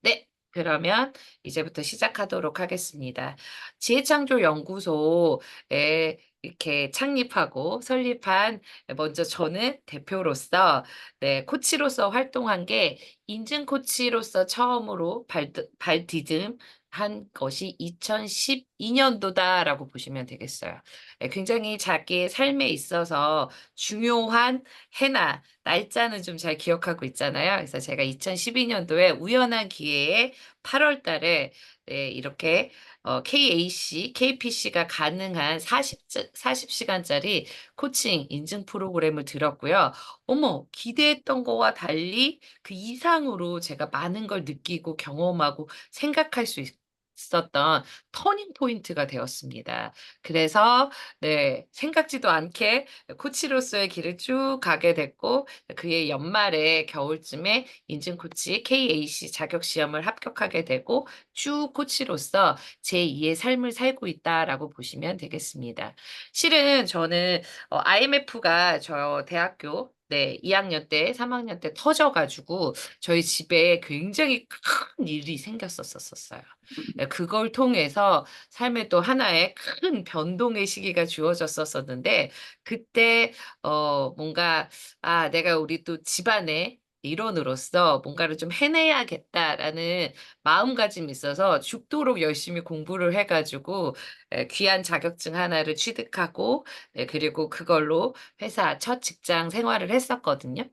네. 그러면 이제부터 시작하도록 하겠습니다. 지혜창조연구소에 이렇게 창립하고 설립한, 먼저 저는 대표로서, 네, 코치로서 활동한 게, 인증 코치로서 처음으로 발디듬한 것이 2012 년도다라고 보시면 되겠어요. 예, 굉장히 자기의 삶에 있어서 중요한 해나 날짜는 좀 잘 기억하고 있잖아요. 그래서 제가 2012 년도에 우연한 기회에 8월 달에, 네, 이렇게 KPC가 가능한 40 시간짜리 코칭 인증 프로그램을 들었고요. 어머, 기대했던 거와 달리 그 이상으로 제가 많은 걸 느끼고 경험하고 생각할 수 있었던 터닝 포인트가 되었습니다. 그래서, 네, 생각지도 않게 코치로서의 길을 쭉 가게 됐고, 그해 연말에 겨울쯤에 인증 코치 KAC 자격 시험을 합격하게 되고, 쭉 코치로서 제2의 삶을 살고 있다라고 보시면 되겠습니다. 실은 저는 IMF가 저 대학교, 네, 2학년 때, 3학년 때 터져 가지고 저희 집에 굉장히 큰 일이 생겼었었어요. 예, 그걸 통해서 삶의 또 하나의 큰 변동의 시기가 주어졌었었는데, 그때 뭔가, 내가 우리 또 집안의 일원으로서 뭔가를 좀 해내야겠다라는 마음가짐이 있어서 죽도록 열심히 공부를 해 가지고 귀한 자격증 하나를 취득하고, 그리고 그걸로 회사 첫 직장 생활을 했었거든요.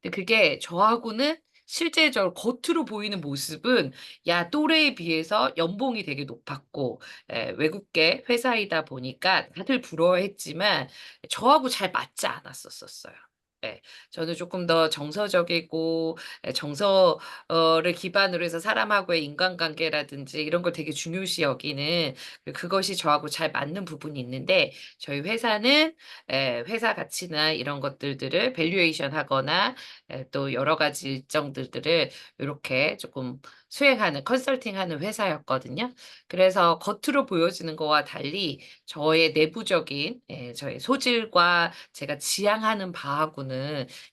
근데 그게 저하고는 실제적으로 겉으로 보이는 모습은, 야, 또래에 비해서 연봉이 되게 높았고, 외국계 회사이다 보니까 다들 부러워했지만 저하고 잘 맞지 않았었어요. 예. 저는 조금 더 정서적이고, 정서를 기반으로 해서 사람하고의 인간관계라든지 이런 걸 되게 중요시 여기는, 그것이 저하고 잘 맞는 부분이 있는데, 저희 회사는 회사 가치나 이런 것들을 밸류에이션 하거나, 또 여러 가지 일정들을 요렇게 조금 수행하는, 컨설팅하는 회사였거든요. 그래서 겉으로 보여지는 거와 달리 저의 내부적인, 저의 소질과 제가 지향하는 바하고는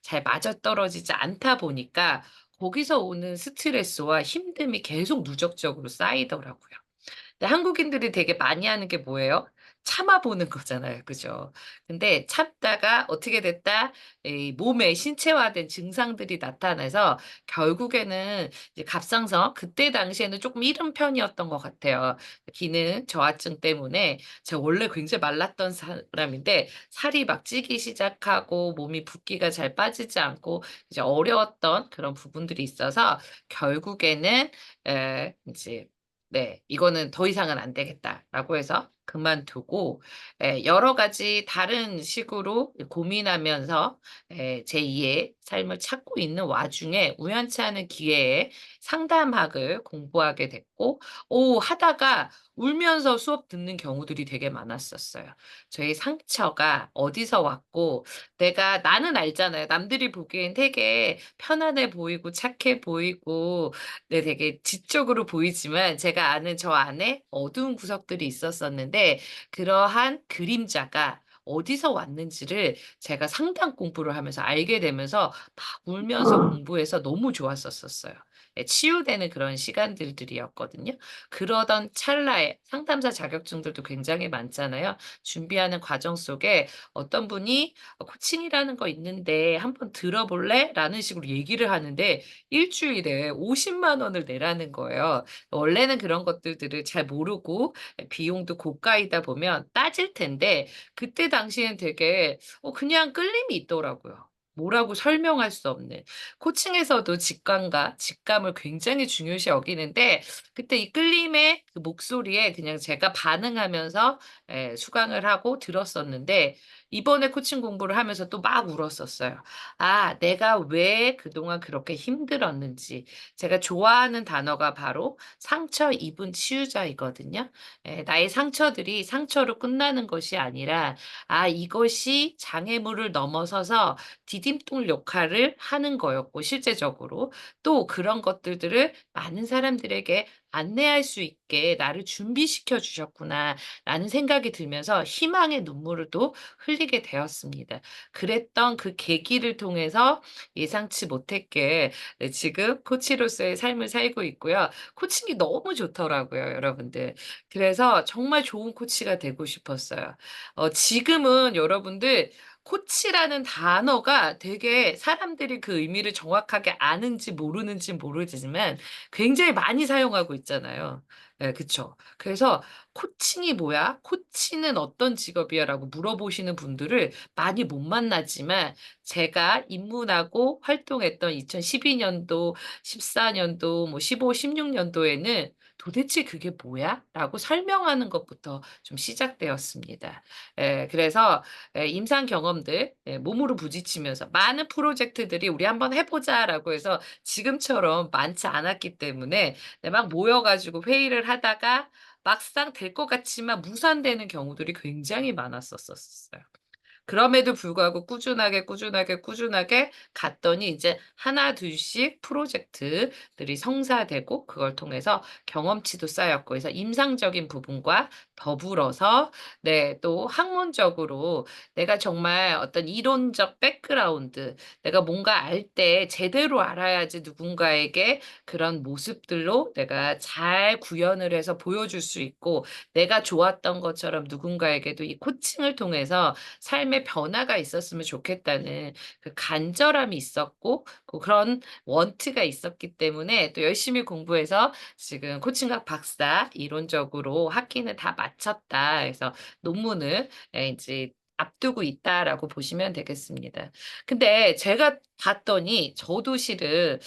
잘 맞아떨어지지 않다 보니까 거기서 오는 스트레스와 힘듦이 계속 누적적으로 쌓이더라고요. 근데 한국인들이 되게 많이 하는 게 뭐예요? 참아 보는 거잖아요. 그죠? 근데 참다가 어떻게 됐다? 이 몸에 신체화된 증상들이 나타나서 결국에는 이제 갑상선, 그때 당시에는 조금 이른 편이었던 것 같아요. 기능 저하증 때문에 제가 원래 굉장히 말랐던 사람인데 살이 막 찌기 시작하고 몸이 붓기가 잘 빠지지 않고 이제 어려웠던 그런 부분들이 있어서 결국에는 이제, 네, 이거는 더 이상은 안 되겠다라고 해서 그만두고, 여러 가지 다른 식으로 고민하면서 제2의 삶을 찾고 있는 와중에 우연치 않은 기회에 상담학을 공부하게 됐고, 하다가 울면서 수업 듣는 경우들이 되게 많았었어요. 저희 상처가 어디서 왔고, 나는 알잖아요. 남들이 보기엔 되게 편안해 보이고 착해 보이고, 네, 되게 지적으로 보이지만 제가 아는 저 안에 어두운 구석들이 있었었는데, 그러한 그림자가 어디서 왔는지를 제가 상당 공부를 하면서 알게 되면서 막 울면서 공부해서 너무 좋았었어요. 예, 치유되는 그런 시간들이었거든요. 그러던 찰나에 상담사 자격증들도 굉장히 많잖아요. 준비하는 과정 속에 어떤 분이 코칭이라는 거 있는데 한번 들어볼래? 라는 식으로 얘기를 하는데 일주일에 50만 원을 내라는 거예요. 원래는 그런 것들을 잘 모르고 비용도 고가이다 보면 따질 텐데, 그때 당시엔 되게 그냥 끌림이 있더라고요. 뭐라고 설명할 수 없는. 코칭에서도 직감과 직감을 굉장히 중요시 여기는데, 그때 이 끌림의 그 목소리에 그냥 제가 반응하면서 수강을 하고 들었었는데, 이번에 코칭 공부를 하면서 또 막 울었었어요. 내가 왜 그동안 그렇게 힘들었는지. 제가 좋아하는 단어가 바로 상처 입은 치유자이거든요. 나의 상처들이 상처로 끝나는 것이 아니라, 이것이 장애물을 넘어서서 디딤돌 역할을 하는 거였고, 실제적으로 또 그런 것들을 많은 사람들에게 안내할 수 있게 나를 준비시켜 주셨구나'라는 생각이 들면서 희망의 눈물을 또 흘리게 되었습니다. 그랬던 그 계기를 통해서 예상치 못했게 네 지금 코치로서의 삶을 살고 있고요. 코칭이 너무 좋더라고요, 여러분들. 그래서 정말 좋은 코치가 되고 싶었어요. 지금은 여러분들 코치라는 단어가 되게 사람들이 그 의미를 정확하게 아는지 모르는지 모르지만 굉장히 많이 사용하고 있잖아요. 예 그쵸. 그래서 "코칭이 뭐야? 코치는 어떤 직업이야?"라고 물어보시는 분들을 많이 못 만나지만 제가 입문하고 활동했던 2012 년도, 14 년도, 뭐 15, 16 년도에는 "도대체 그게 뭐야?"라고 설명하는 것부터 좀 시작되었습니다. 예 그래서 임상 경험들 몸으로 부딪히면서 많은 프로젝트들이 "우리 한번 해 보자."라고 해서 지금처럼 많지 않았기 때문에 막 모여 가지고 회의를 하다가 막상 될 것 같지만 무산되는 경우들이 굉장히 많았었어요. 그럼에도 불구하고 꾸준하게 갔더니 이제 하나 둘씩 프로젝트들이 성사되고 그걸 통해서 경험치도 쌓였고 그래서 임상적인 부분과 더불어서 네 또 학문적으로 내가 정말 어떤 이론적 백그라운드 내가 뭔가 알 때 제대로 알아야지 누군가에게 그런 모습들로 내가 잘 구현을 해서 보여줄 수 있고 내가 좋았던 것처럼 누군가에게도 이 코칭을 통해서 삶의 변화가 있었으면 좋겠다는 그 간절함이 있었고 그런 원트가 있었기 때문에 또 열심히 공부해서 지금 코칭학 박사 이론적으로 학기는 다 마쳤다. 그래서 논문을 인제 앞두고 있다라고 보시면 되겠습니다. 근데 제가 봤더니 저도 실은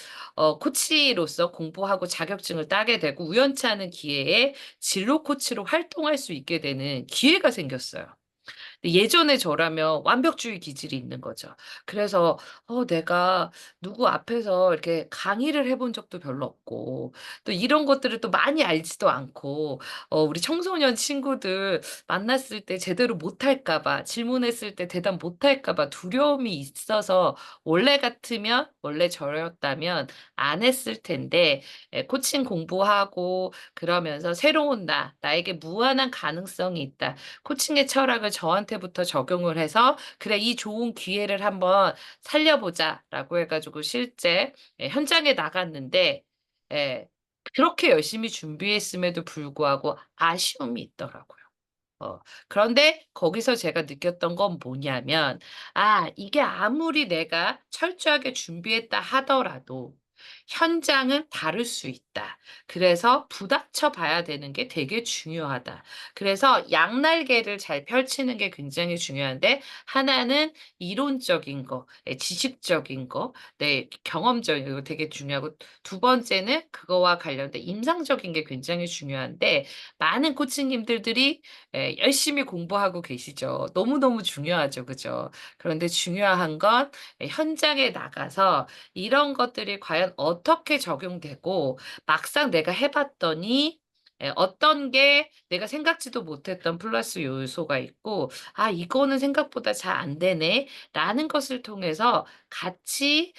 코치로서 공부하고 자격증을 따게 되고 우연치 않은 기회에 진로 코치로 활동할 수 있게 되는 기회가 생겼어요. 예전에 저라면 완벽주의 기질이 있는 거죠. 그래서 내가 누구 앞에서 이렇게 강의를 해본 적도 별로 없고 또 이런 것들을 또 많이 알지도 않고 우리 청소년 친구들 만났을 때 제대로 못할까 봐 질문했을 때 대답 못할까 봐 두려움이 있어서 원래 같으면 원래 저였다면 안 했을 텐데 코칭 공부하고 그러면서 새로운 나에게 무한한 가능성이 있다. 코칭의 철학을 저한테부터 적용을 해서 '그래 이 좋은 기회를 한번 살려보자.'라고 해 가지고 실제 현장에 나갔는데 예 그렇게 열심히 준비했음에도 불구하고 아쉬움이 있더라고요. 어 그런데 거기서 제가 느꼈던 건 뭐냐면 '아 이게 아무리 내가 철저하게 준비했다 하더라도 현장은 다를 수 있다. 그래서 부닥쳐 봐야 되는 게 되게 중요하다.' 그래서 양날개를 잘 펼치는 게 굉장히 중요한데 하나는 이론적인 거 지식적인 거 경험적인 거 되게 중요하고 두 번째는 그거와 관련된 임상적인 게 굉장히 중요한데 많은 코치님들들이 열심히 공부하고 계시죠. 너무너무 중요하죠. 그죠? 그런데 중요한 건 현장에 나가서 이런 것들이 과연 어떻게 적용되고 막상 내가 해 봤더니 어떤 게 내가 생각지도 못했던 플러스 요소가 있고 '아 이거는 생각보다 잘 안 되네.'라는 것을 통해서 같이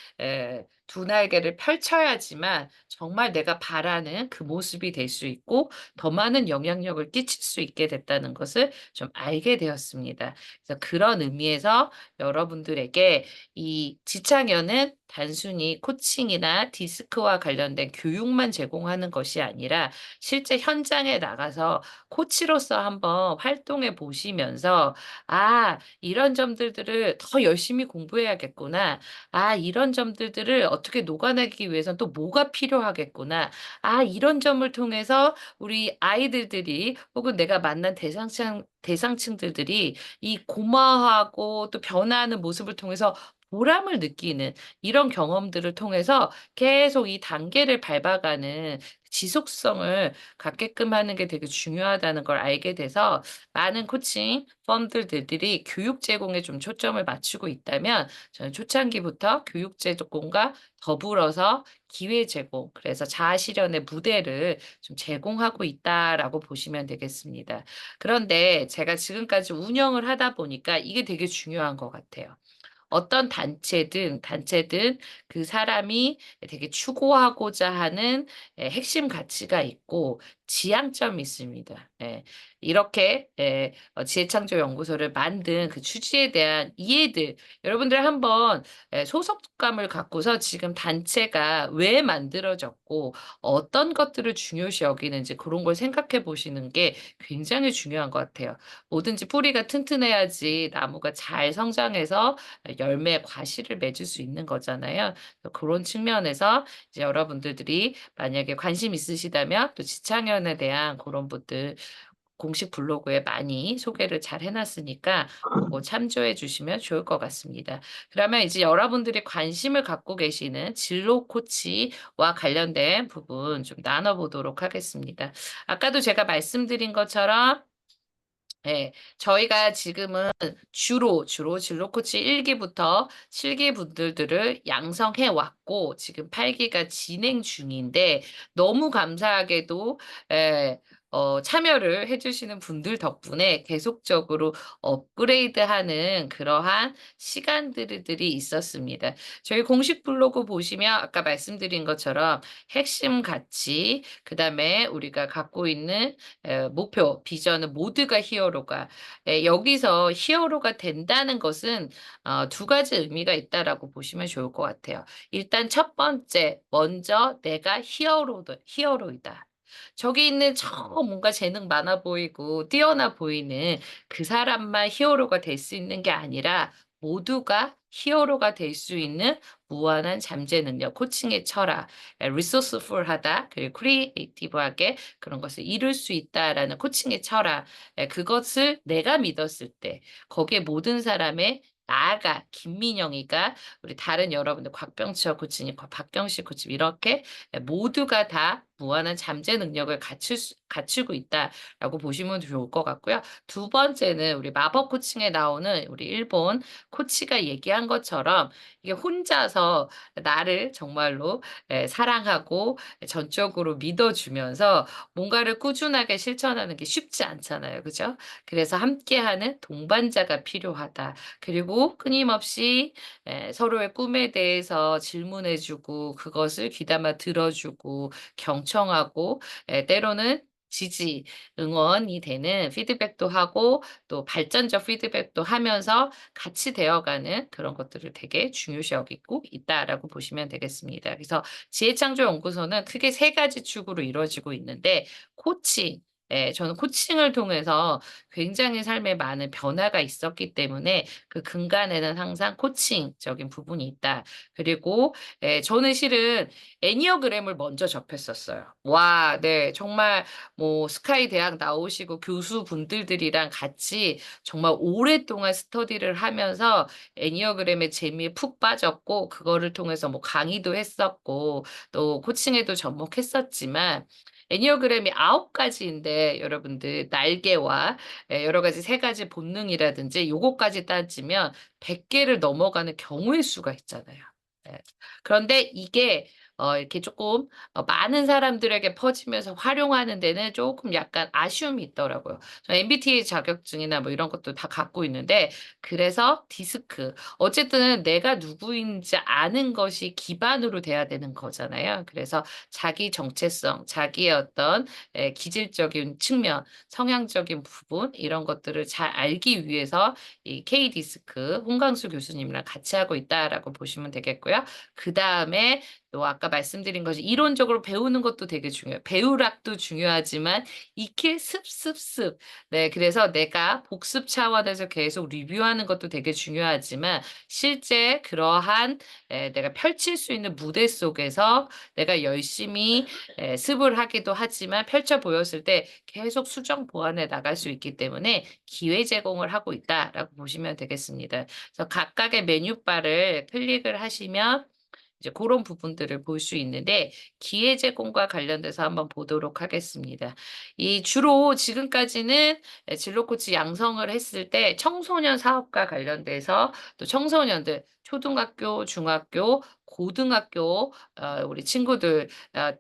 두 날개를 펼쳐야지만 정말 내가 바라는 그 모습이 될 수 있고 더 많은 영향력을 끼칠 수 있게 됐다는 것을 좀 알게 되었습니다. 그래서 그런 의미에서 여러분들에게 이 지창현은 단순히 코칭이나 디스크와 관련된 교육만 제공하는 것이 아니라 실제 현장에 나가서 코치로서 한번 활동해 보시면서 '아 이런 점들을 더 열심히 공부해야겠구나. 아 이런 점들을 어떻게 녹아내기 위해선 또 뭐가 필요하겠구나. 아 이런 점을 통해서 우리 아이들들이 혹은 내가 만난 대상층들이 이 고마워하고 또 변화하는 모습을 통해서 보람을 느끼는 이런 경험들을 통해서 계속 이 단계를 밟아가는 지속성을 갖게끔 하는 게 되게 중요하다는 걸 알게 돼서 많은 코칭 펌들들이 교육 제공에 좀 초점을 맞추고 있다면 저는 초창기부터 교육 제공과 더불어서 기회 제공 그래서 자아 실현의 무대를 좀 제공하고 있다라고 보시면 되겠습니다. 그런데 제가 지금까지 운영을 하다 보니까 이게 되게 중요한 것 같아요. 어떤 단체든 그 사람이 되게 추구하고자 하는 핵심 가치가 있고 지향점이 있습니다. 예. 이렇게 지혜창조 연구소를 만든 그 취지에 대한 이해들 여러분들 한번 소속감을 갖고서 지금 단체가 왜 만들어졌고 어떤 것들을 중요시 여기는지 그런 걸 생각해 보시는 게 굉장히 중요한 것 같아요. 뭐든지 뿌리가 튼튼해야지 나무가 잘 성장해서 열매, 과실을 맺을 수 있는 거잖아요. 그런 측면에서 이제 여러분들이 만약에 관심 있으시다면 또 지창현에 대한 그런 것들 공식 블로그에 많이 소개를 잘 해놨으니까 그거 참조해 주시면 좋을 것 같습니다. 그러면 이제 여러분들이 관심을 갖고 계시는 진로 코치와 관련된 부분 좀 나눠보도록 하겠습니다. 아까도 제가 말씀드린 것처럼 네, 저희가 지금은 주로 진로 코치 1기부터 7기 분들을 양성해 왔고 지금 8기가 진행 중인데 너무 감사하게도 참여를 해주시는 분들 덕분에 계속적으로 업그레이드하는 그러한 시간들이 있었습니다. 저희 공식 블로그 보시면 아까 말씀드린 것처럼 핵심 가치, 그 다음에 우리가 갖고 있는 목표, 비전은 모두가 히어로가. 여기서 히어로가 된다는 것은 두 가지 의미가 있다라고 보시면 좋을 것 같아요. 일단 첫 번째, 먼저 내가 히어로이다. 저기 있는 뭔가 재능 많아 보이고 뛰어나 보이는 그 사람만 히어로가 될 수 있는 게 아니라 모두가 히어로가 될 수 있는 무한한 잠재 능력, 코칭의 철학, 리소스풀하다, 그리고 크리에이티브하게 그런 것을 이룰 수 있다라는 코칭의 철학, 그것을 내가 믿었을 때 거기에 모든 사람의 나아가 김민영이가 우리 다른 여러분들 곽병철 코치님, 박경식 코치님 이렇게 모두가 다 무한한 잠재 능력을 갖추고 있다라고 보시면 좋을 것 같고요. 두 번째는 우리 마법 코칭에 나오는 우리 일본 코치가 얘기한 것처럼 이게 혼자서 나를 정말로 사랑하고 전적으로 믿어주면서 뭔가를 꾸준하게 실천하는 게 쉽지 않잖아요. 그죠? 그래서 함께하는 동반자가 필요하다. 그리고 끊임없이 서로의 꿈에 대해서 질문해주고 그것을 귀담아 들어주고 경청하고 때로는 지지, 응원이 되는 피드백도 하고 또 발전적 피드백도 하면서 같이 되어가는 그런 것들을 되게 중요시 여기고 있다라고 보시면 되겠습니다. 그래서 지혜창조연구소는 크게 세 가지 축으로 이루어지고 있는데 코칭, 저는 코칭을 통해서 굉장히 삶에 많은 변화가 있었기 때문에 그 근간에는 항상 코칭적인 부분이 있다. 그리고 저는 실은 애니어그램을 먼저 접했었어요. 와, 네, 정말 뭐 스카이 대학 나오시고 교수분들이랑 같이 정말 오랫동안 스터디를 하면서 애니어그램의 재미에 푹 빠졌고 그거를 통해서 뭐 강의도 했었고 또 코칭에도 접목했었지만 애니어그램이 9가지인데 여러분들 날개와 여러 가지 세 가지 본능이라든지 요거까지 따지면 100개를 넘어가는 경우의 수가 있잖아요. 예. 그런데 이게 이렇게 조금 많은 사람들에게 퍼지면서 활용하는 데는 조금 약간 아쉬움이 있더라고요. 저 MBTI 자격증이나 뭐 이런 것도 다 갖고 있는데 그래서 디스크 어쨌든 내가 누구인지 아는 것이 기반으로 돼야 되는 거잖아요. 그래서 자기 정체성, 자기의 어떤 기질적인 측면, 성향적인 부분 이런 것들을 잘 알기 위해서 이 K디스크 홍강수 교수님이랑 같이 하고 있다라고 보시면 되겠고요. 그 다음에 또 아까 말씀드린 것이 이론적으로 배우는 것도 되게 중요해요. 배우락도 중요하지만 익힐 습습습. 네, 그래서 내가 복습 차원에서 계속 리뷰하는 것도 되게 중요하지만 실제 그러한 내가 펼칠 수 있는 무대 속에서 내가 열심히 습을 하기도 하지만 펼쳐 보였을 때 계속 수정 보완해 나갈 수 있기 때문에 기회 제공을 하고 있다라고 보시면 되겠습니다. 그래서 각각의 메뉴바를 클릭을 하시면 이제 그런 부분들을 볼 수 있는데 기회 제공과 관련돼서 한번 보도록 하겠습니다. 이 주로 지금까지는 진로 코치 양성을 했을 때 청소년 사업과 관련돼서 또 청소년들 초등학교, 중학교, 고등학교 우리 친구들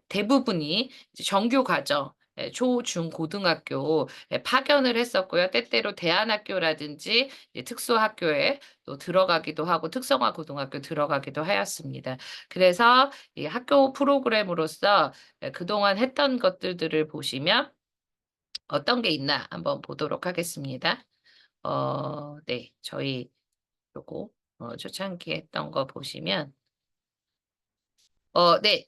대부분이 이제 정규 과정 초, 중, 고등학교 파견을 했었고요. 때때로 대안학교라든지 특수학교에 또 들어가기도 하고 특성화 고등학교 들어가기도 하였습니다. 그래서 이 학교 프로그램으로서 그동안 했던 것들을 보시면 어떤 게 있나 한번 보도록 하겠습니다. 네. 저희 요거 초창기에 했던 거 보시면 네.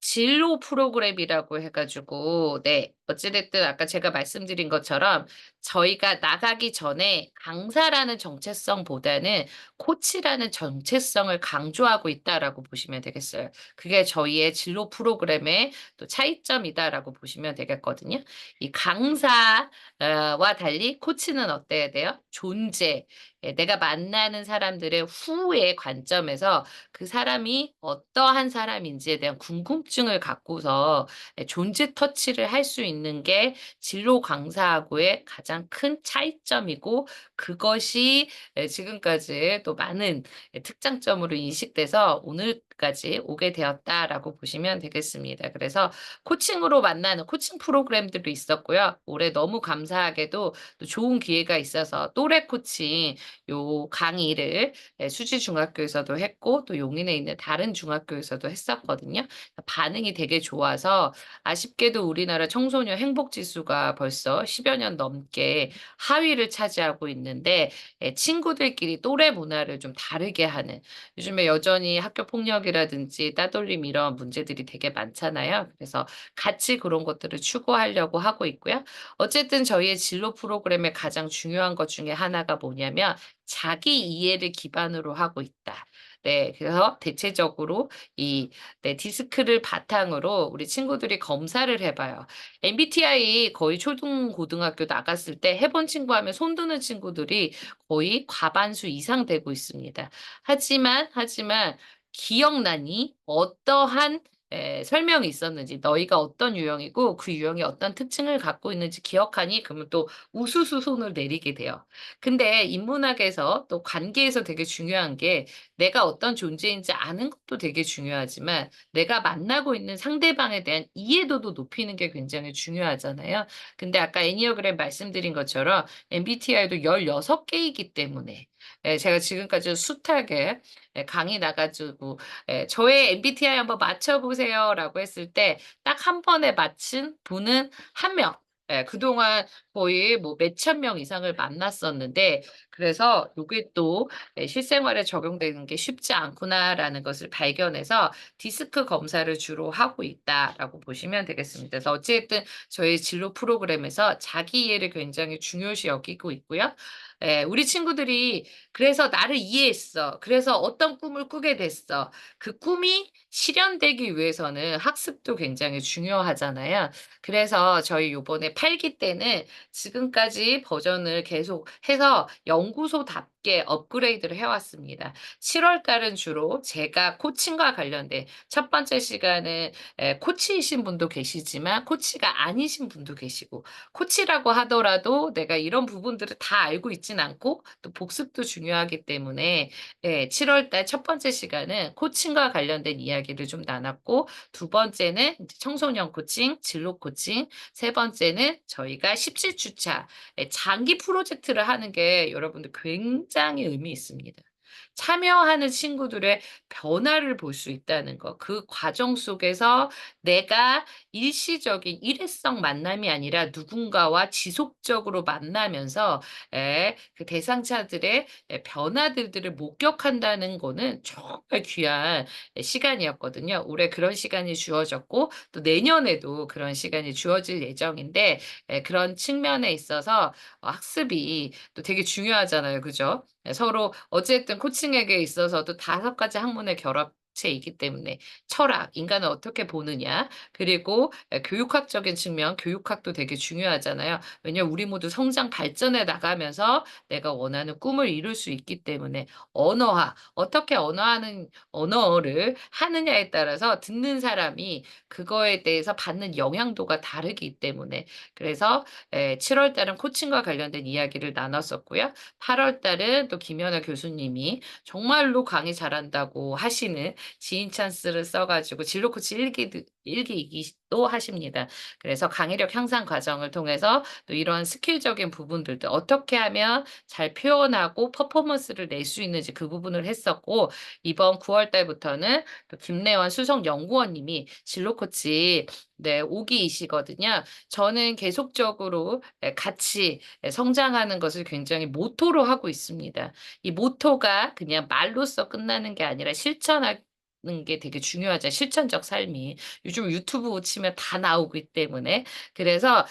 진로 프로그램이라고 해 가지고 네. 어찌 됐든 아까 제가 말씀드린 것처럼 저희가 나가기 전에 강사라는 정체성보다는 코치라는 정체성을 강조하고 있다라고 보시면 되겠어요. 그게 저희의 진로 프로그램의 또 차이점이다라고 보시면 되겠거든요. 이 강사 와 달리 코치는 어때야 돼요? 존재. 내가 만나는 사람들의 후의 관점에서 그 사람이 어떠한 사람인지에 대한 궁금증을 갖고서 존재 터치를 할 수 있는 게 진로 강사하고의 가장 큰 차이점이고 그것이 지금까지 또 많은 특장점으로 인식돼서 오늘까지 오게 되었다라고 보시면 되겠습니다. 그래서 코칭으로 만나는 코칭 프로그램들도 있었고요. 올해 너무 감사하게도 또 좋은 기회가 있어서 또래 코칭 요 강의를 수지 중학교에서도 했고 또 용인에 있는 다른 중학교에서도 했었거든요. 반응이 되게 좋아서 아쉽게도 우리나라 청소년 행복 지수가 벌써 10여 년 넘게 하위를 차지하고 있는데 친구들끼리 또래 문화를 좀 다르게 하는 요즘에 여전히 학교 폭력이라든지 따돌림 이런 문제들이 되게 많잖아요. 그래서 같이 그런 것들을 추구하려고 하고 있고요. 어쨌든 저희의 진로 프로그램의 가장 중요한 것 중에 하나가 뭐냐면 자기 이해를 기반으로 하고 있다. 네. 그래서 대체적으로 이 네 디스크를 바탕으로 우리 친구들이 검사를 해 봐요. MBTI 거의 초등 고등학교 나갔을 때 해본 친구 하면 손 드는 친구들이 거의 과반수 이상 되고 있습니다. 하지만 기억나니? 어떠한 설명이 있었는지, 너희가 어떤 유형이고 그 유형이 어떤 특징을 갖고 있는지 기억하니? 그러면 또 우수수 손을 내리게 돼요. 근데 인문학에서 또 관계에서 되게 중요한 게 내가 어떤 존재인지 아는 것도 되게 중요하지만 내가 만나고 있는 상대방에 대한 이해도도 높이는 게 굉장히 중요하잖아요. 근데 아까 애니어그램 말씀드린 것처럼 MBTI도 16개이기 때문에 제가 지금까지 숱하게 강의 나가 가지고 "저의 MBTI 한번 맞춰 보세요."라고 했을 때 딱 한 번에 맞춘 분은 한 명. 그동안 거의 뭐 몇천 명 이상을 만났었는데 그래서 요게 또 '실생활에 적용되는 게 쉽지 않구나.'라는 것을 발견해서 디스크 검사를 주로 하고 있다라고 보시면 되겠습니다. 그래서 어찌 됐든 저희 진로 프로그램에서 자기 이해를 굉장히 중요시 여기고 있고요. 우리 친구들이 "그래서 나를 이해했어. 그래서 어떤 꿈을 꾸게 됐어." 그 꿈이 실현되기 위해서는 학습도 굉장히 중요하잖아요. 그래서 저희 요번에 8기 때는 지금까지 버전을 계속해서 연구소답게 업그레이드를 해 왔습니다. 7월 달은 주로 제가 코칭과 관련된 첫 번째 시간은 코치이신 분도 계시지만 코치가 아니신 분도 계시고 코치라고 하더라도 내가 이런 부분들을 다 알고 있진 않고 또 복습도 중요하기 때문에 7월 달 첫 번째 시간은 코칭과 관련된 이야기를 좀 나눴고 두 번째는 이제 청소년 코칭, 진로 코칭, 세 번째는 저희가 17 주차 장기 프로젝트를 하는 게 여러분들 굉장히 의미 있습니다. 참여하는 친구들의 변화를 볼 수 있다는 거. 그 과정 속에서 내가 일시적인 일회성 만남이 아니라 누군가와 지속적으로 만나면서 그 대상자들의 변화들을 목격한다는 거는 정말 귀한 시간이었거든요. 올해 그런 시간이 주어졌고 또 내년에도 그런 시간이 주어질 예정인데 그런 측면에 있어서 학습이 또 되게 중요하잖아요. 그죠? 서로 어쨌든 코칭에게 있어서도 5가지 학문의 결합체이기 때문에 철학, 인간을 어떻게 보느냐 그리고 교육학적인 측면, 교육학도 되게 중요하잖아요. 왜냐하면 우리 모두 성장 발전해 나가면서 내가 원하는 꿈을 이룰 수 있기 때문에 언어학, 어떻게 언어를 하느냐에 따라서 듣는 사람이 그거에 대해서 받는 영향도가 다르기 때문에 그래서 7월 달은 코칭과 관련된 이야기를 나눴었고요. 8월 달은 또 김연아 교수님이 정말로 강의 잘한다고 하시는 지인 찬스를 써 가지고 진로 코치 1기 일기이기도 하십니다. 그래서 강의력 향상 과정을 통해서 또 이런 스킬적인 부분들도 어떻게 하면 잘 표현하고 퍼포먼스를 낼 수 있는지 그 부분을 했었고, 이번 9월 달부터는 또 김래원 수석 연구원님이 진로 코치 네 5기이시거든요. 저는 계속적으로 같이 성장하는 것을 굉장히 모토로 하고 있습니다. 이 모토가 그냥 말로써 끝나는 게 아니라 실천하는 게 되게 중요하죠. 실천적 삶이. 요즘 유튜브 치면 다 나오기 때문에. 그래서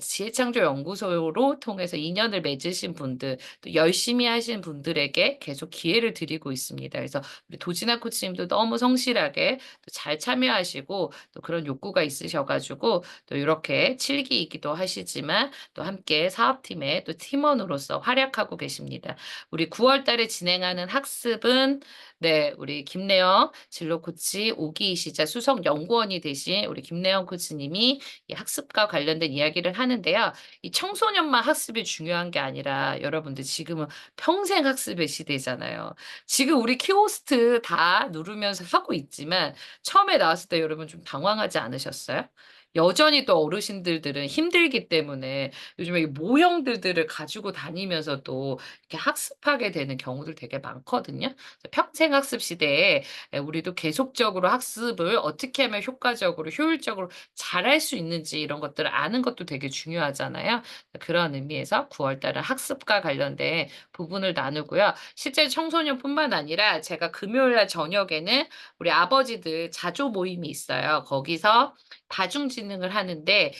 지혜창조연구소로 통해서 인연을 맺으신 분들, 또 열심히 하신 분들에게 계속 기회를 드리고 있습니다. 그래서 우리 도진아 코치님도 너무 성실하게 또 잘 참여하시고 또 그런 욕구가 있으셔가지고 또 이렇게 7기이기도 하시지만 또 함께 사업팀의 또 팀원으로서 활약하고 계십니다. 우리 9월 달에 진행하는 학습은 네, 우리 김래영 진로 코치 5기이시자 수석 연구원이 되신 우리 김래영 코치님이 이 학습과 관련된 이야기를 하는데요. 이 청소년만 학습이 중요한 게 아니라 여러분들 지금은 평생 학습의 시대잖아요. 지금 우리 키호스트 다 누르면서 하고 있지만 처음에 나왔을 때 여러분 좀 당황하지 않으셨어요? 여전히 또 어르신들은 힘들기 때문에 요즘에 이 모형들을 가지고 다니면서도 이렇게 학습하게 되는 경우들 되게 많거든요. 평생 학습 시대에 우리도 계속적으로 학습을 어떻게 하면 효과적으로, 효율적으로 잘할 수 있는지 이런 것들을 아는 것도 되게 중요하잖아요. 그런 의미에서 9월 달은 학습과 관련된 부분을 나누고요. 실제 청소년뿐만 아니라 제가 금요일 날 저녁에는 우리 아버지들 자조 모임이 있어요. 거기서 다중지능을 하는데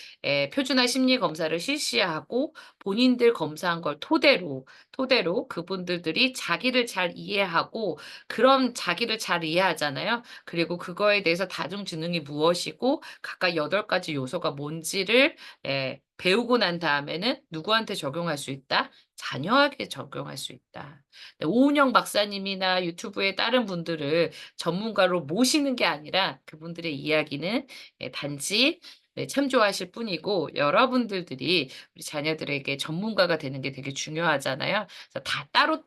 표준화 심리 검사를 실시하고 본인들 검사한 걸 토대로 그분들이 자기를 잘 이해하고 그런 자기를 잘 이해하잖아요. 그리고 그거에 대해서 다중지능이 무엇이고 각각 8가지 요소가 뭔지를 배우고 난 다음에는 누구한테 적용할 수 있다? 자녀에게 적용할 수 있다. 네, 오은영 박사님이나 유튜브의 다른 분들을 전문가로 모시는 게 아니라 그분들의 이야기는 단지 네, 참조하실 뿐이고 여러분들이 우리 자녀들에게 전문가가 되는 게 되게 중요하잖아요. 그래서 다 따로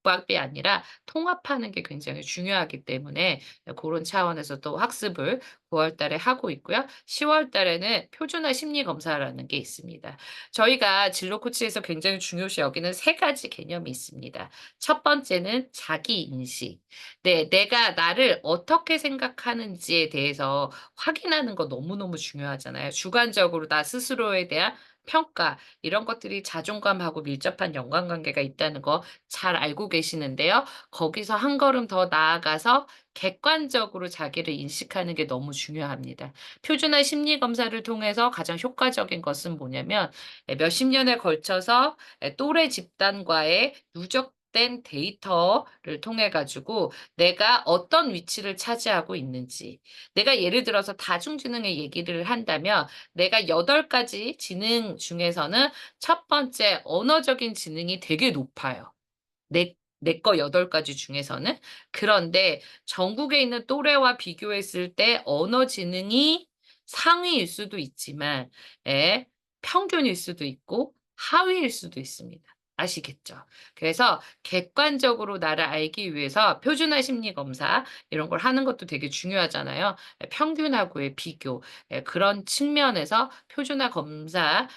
국밥이 아니라 통합하는 게 굉장히 중요하기 때문에 그런 차원에서 또 학습을 9월 달에 하고 있고요. 10월 달에는 표준화 심리 검사라는 게 있습니다. 저희가 진로 코치에서 굉장히 중요시 여기는 3가지 개념이 있습니다. 첫 번째는 자기 인식. 네, 내가 나를 어떻게 생각하는지에 대해서 확인하는 거 너무너무 중요하잖아요. 주관적으로 나 스스로에 대한 평가, 이런 것들이 자존감하고 밀접한 연관관계가 있다는 거 잘 알고 계시는데요. 거기서 한 걸음 더 나아가서 객관적으로 자기를 인식하는 게 너무 중요합니다. 표준화 심리 검사를 통해서 가장 효과적인 것은 뭐냐면 몇십 년에 걸쳐서 또래 집단과의 누적된 데이터를 통해 가지고 내가 어떤 위치를 차지하고 있는지, 내가 예를 들어서 다중지능의 얘기를 한다면 내가 8가지 지능 중에서는 첫 번째 언어적인 지능이 되게 높아요. 내 거 8가지 중에서는. 그런데 전국에 있는 또래와 비교했을 때 언어 지능이 상위일 수도 있지만 예, 평균일 수도 있고 하위일 수도 있습니다. 아시겠죠? 그래서 객관적으로 나를 알기 위해서 표준화 심리 검사 이런 걸 하는 것도 되게 중요하잖아요. 평균하고의 비교. 그런 측면에서 표준화 검사를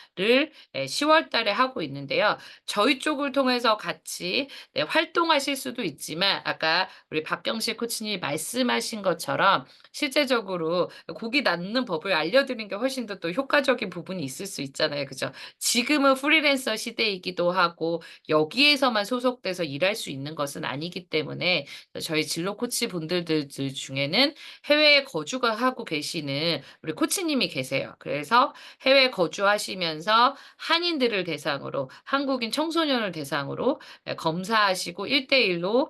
10월 달에 하고 있는데요. 저희 쪽을 통해서 같이 네, 활동하실 수도 있지만 아까 우리 박경식 코치님이 말씀하신 것처럼 실제적으로 고기 낳는 법을 알려드리는 게 훨씬 더 또 효과적인 부분이 있을 수 있잖아요. 그죠? 지금은 프리랜서 시대이기도 하고 여기에서만 소속돼서 일할 수 있는 것은 아니기 때문에 저희 진로 코치 분들 중에는 해외에 거주가 하고 계시는 우리 코치님이 계세요. 그래서 해외 거주하시면서 한인들을 대상으로 한국인 청소년을 대상으로 검사하시고 1대1로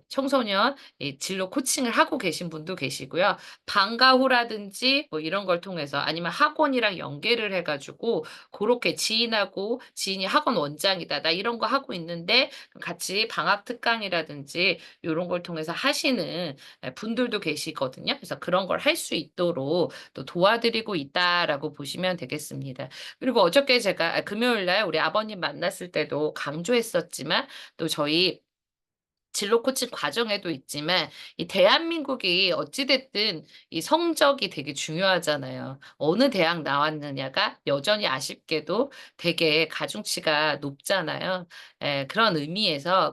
청소년 진로 코칭을 하고 계신 분도 계시고요. 방과 후라든지 뭐 이런 걸 통해서 아니면 학원이랑 연계를 해가지고 그렇게 지인이 학원 원장이다. 나 이런 거 하고 있는데 같이 방학 특강이라든지 이런 걸 통해서 하시는 분들도 계시거든요. 그래서 그런 걸 할 수 있도록 또 도와드리고 있다라고 보시면 되겠습니다. 그리고 어저께 제가 금요일 날 우리 아버님 만났을 때도 강조했었지만 또 저희 진로 코칭 과정에도 있지만 이 대한민국이 어찌 됐든 이 성적이 되게 중요하잖아요. 어느 대학 나왔느냐가 여전히 아쉽게도 되게 가중치가 높잖아요. 예, 그런 의미에서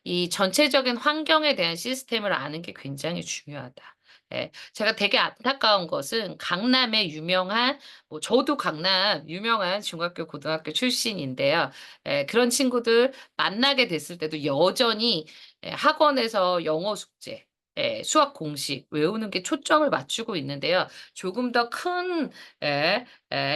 이 전체적인 환경에 대한 시스템을 아는 게 굉장히 중요하다. 예. 제가 되게 안타까운 것은 강남의 유명한 저도 강남 유명한 중학교, 고등학교 출신인데요. 예, 그런 친구들 만나게 됐을 때도 여전히 학원에서 영어 숙제, 수학 공식 외우는 게 초점을 맞추고 있는데요. 조금 더 큰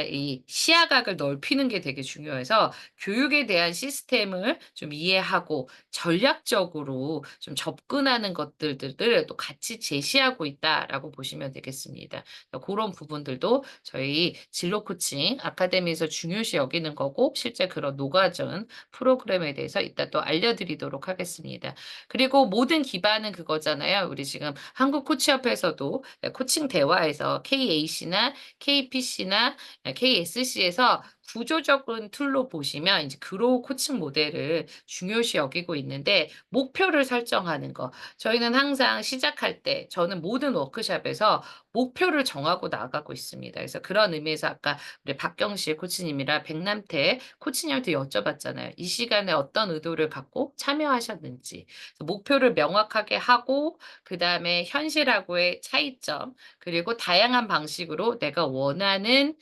이 시야각을 넓히는 게 되게 중요해서 교육에 대한 시스템을 좀 이해하고 전략적으로 좀 접근하는 것들을 또 같이 제시하고 있다라고 보시면 되겠습니다. 그런 부분들도 저희 진로 코칭 아카데미에서 중요시 여기는 거고 실제 그런 녹아전 프로그램에 대해서 이따 또 알려드리도록 하겠습니다. 그리고 모든 기반은 그거잖아요. 우리 지금 한국코치협회에서도 코칭 대화에서 KAC나 KPC나 KSC에서 구조적인 툴로 보시면 이제 그로우 코칭 모델을 중요시 여기고 있는데 목표를 설정하는 거. 저희는 항상 시작할 때 저는 모든 워크숍에서 목표를 정하고 나가고 있습니다. 그래서 그런 의미에서 아까 우리 박경실 코치님이랑 백남태 코치님한테 여쭤봤잖아요. 이 시간에 어떤 의도를 갖고 참여하셨는지. 목표를 명확하게 하고 그다음에 현실하고의 차이점 그리고 다양한 방식으로 내가 원하는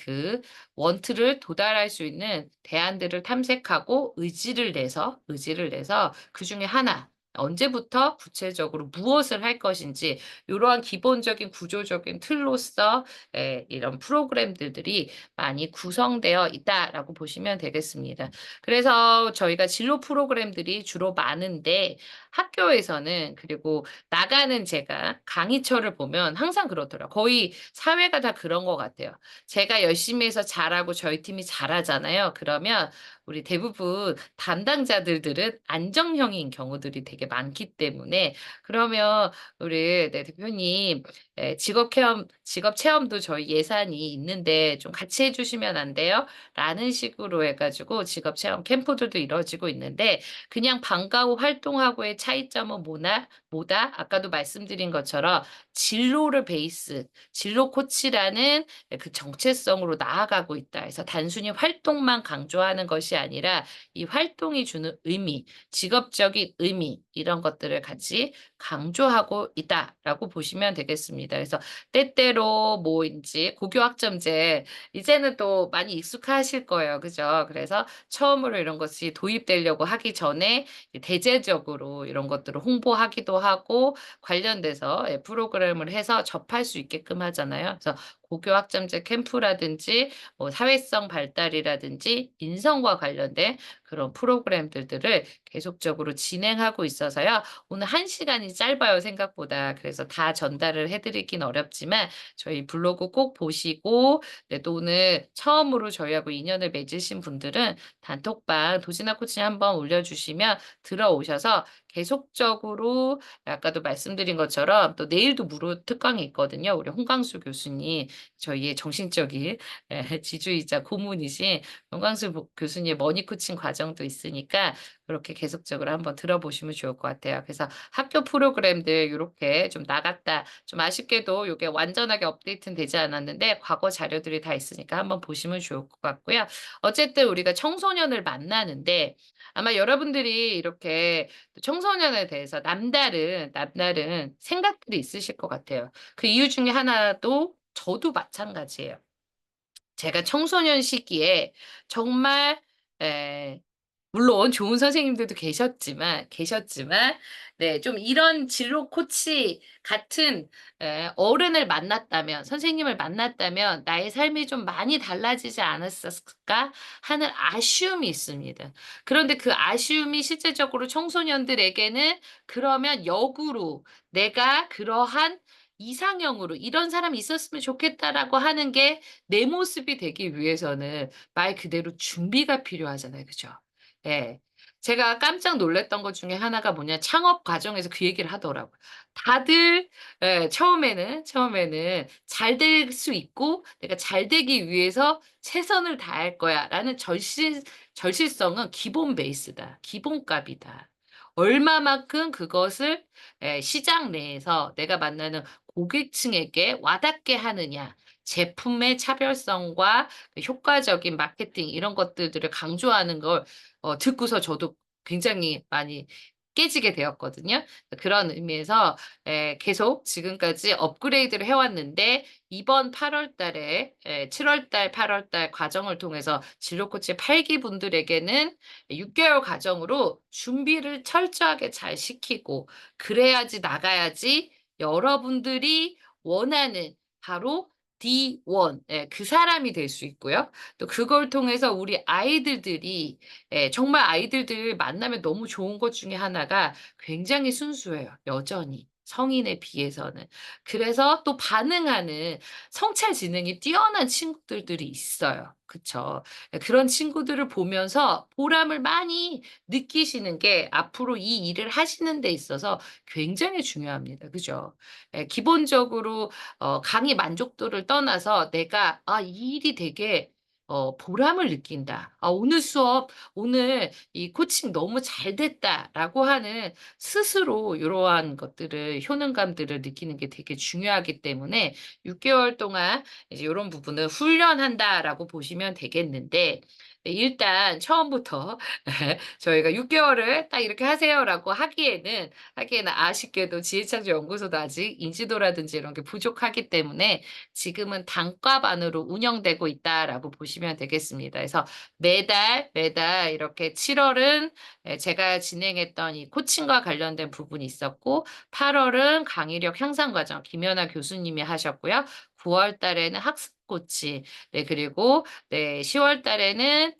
그 원트를 도달할 수 있는 대안들을 탐색하고 의지를 내서 그중에 하나 언제부터 구체적으로 무엇을 할 것인지 이러한 기본적인 구조적인 틀로서 이런 프로그램들이 많이 구성되어 있다라고 보시면 되겠습니다. 그래서 저희가 진로 프로그램들이 주로 많은데 학교에서는 그리고 나가는 제가 강의처를 보면 항상 그렇더라고요. 거의 사회가 다 그런 것 같아요. 제가 열심히 해서 잘하고 저희 팀이 잘하잖아요. 그러면 우리 대부분 담당자들은 안정형인 경우들이 되게 많기 때문에 그러면 우리 네, 대표님 직업 체험도 저희 예산이 있는데 좀 같이 해주시면 안 돼요? 라는 식으로 해가지고 직업 체험 캠프들도 이루어지고 있는데 그냥 방과 후 활동하고의 차이점은 뭐다? 아까도 말씀드린 것처럼 진로 코치라는 그 정체성으로 나아가고 있다. 그래서 단순히 활동만 강조하는 것이 아니라 이 활동이 주는 의미, 직업적인 의미 이런 것들을 같이 강조하고 있다라고 보시면 되겠습니다. 그래서 때때로 뭐인지 고교학점제 이제는 또 많이 익숙하실 거예요. 그죠? 그래서 처음으로 이런 것이 도입되려고 하기 전에 대대적으로 이런 것들을 홍보하기도 하고 관련돼서 프로그램을 해서 접할 수 있게끔 하잖아요. 그래서 고교학점제 캠프라든지 뭐 사회성 발달이라든지 인성과 관련된 그런 프로그램들을 계속적으로 진행하고 있어서요. 오늘 1시간이 짧아요, 생각보다. 그래서 다 전달을 해드리긴 어렵지만 저희 블로그 꼭 보시고 네, 또 오늘 처음으로 저희하고 인연을 맺으신 분들은 단톡방 도지나 코칭 한번 올려주시면 들어오셔서 계속적으로 아까도 말씀드린 것처럼 또 내일도 무료 특강이 있거든요. 우리 홍광수 교수님 저희의 정신적인 지주이자 고문이신 홍광수 교수님의 머니 코칭 과정도 있으니까 그렇게 계속적으로 한번 들어보시면 좋을 것 같아요. 그래서 학교 프로그램들 이렇게 좀 나갔다. 좀 아쉽게도 이게 완전하게 업데이트는 되지 않았는데 과거 자료들이 다 있으니까 한번 보시면 좋을 것 같고요. 어쨌든 우리가 청소년을 만나는데 아마 여러분들이 이렇게 청소년에 대해서 남다른 생각들이 있으실 것 같아요. 그 이유 중에 하나도 저도 마찬가지예요. 제가 청소년 시기에 정말 에, 물론 좋은 선생님들도 계셨지만, 네, 좀 이런 진로 코치 같은 어른을 만났다면, 선생님을 만났다면 나의 삶이 좀 많이 달라지지 않았을까 하는 아쉬움이 있습니다. 그런데 그 아쉬움이 실제적으로 청소년들에게는 그러면 역으로 내가 그러한 이상형으로 이런 사람이 있었으면 좋겠다라고 하는 게 내 모습이 되기 위해서는 말 그대로 준비가 필요하잖아요. 그죠? 예. 제가 깜짝 놀랐던 것 중에 하나가 뭐냐, 창업 과정에서 그 얘기를 하더라고요. 다들, 처음에는 잘 될 수 있고, 내가 잘 되기 위해서 최선을 다할 거야. 라는 절실성은 기본 베이스다. 기본값이다. 얼마만큼 그것을 시장 내에서 내가 만나는 고객층에게 와닿게 하느냐. 제품의 차별성과 그 효과적인 마케팅 이런 것들을 강조하는 걸 듣고서 저도 굉장히 많이 깨지게 되었거든요. 그런 의미에서 계속 지금까지 업그레이드를 해 왔는데 이번 8월 달에 7월 달, 8월 달 과정을 통해서 진로 코치 8 기 분들에게는 6 개월 과정으로 준비를 철저하게 잘 시키고 그래야지 나가야지 여러분들이 원하는 바로 D1 그 사람이 될 수 있고요. 또 그걸 통해서 우리 아이들들이 정말 아이들들 만나면 너무 좋은 것 중에 하나가 굉장히 순수해요, 여전히. 성인에 비해서는. 그래서 또 반응하는 성찰 지능이 뛰어난 친구들이 있어요. 그쵸. 그런 친구들을 보면서 보람을 많이 느끼시는 게 앞으로 이 일을 하시는 데 있어서 굉장히 중요합니다. 그죠? 기본적으로 강의 만족도를 떠나서 내가 '아 이 일이 되게 보람을 느낀다. 아 오늘 수업 오늘 이 코칭 너무 잘 됐다.'라고 하는 스스로 이러한 것들을 효능감들을 느끼는 게 되게 중요하기 때문에 6 개월 동안 이제 요런 부분을 '훈련한다.'라고 보시면 되겠는데 네 일단 처음부터 저희가 "6 개월을 딱 이렇게 하세요."라고 하기에는 아쉽게도 지혜창조연구소도 아직 인지도라든지 이런 게 부족하기 때문에 지금은 단과반으로 운영되고 있다라고 보시면 되겠습니다. 그래서 매달 이렇게 7 월은 제가 진행했던 이 코칭과 관련된 부분이 있었고 8 월은 강의력 향상 과정 김연아 교수님이 하셨고요. 9월 달에는 학습 코치 그리고 10월 달에는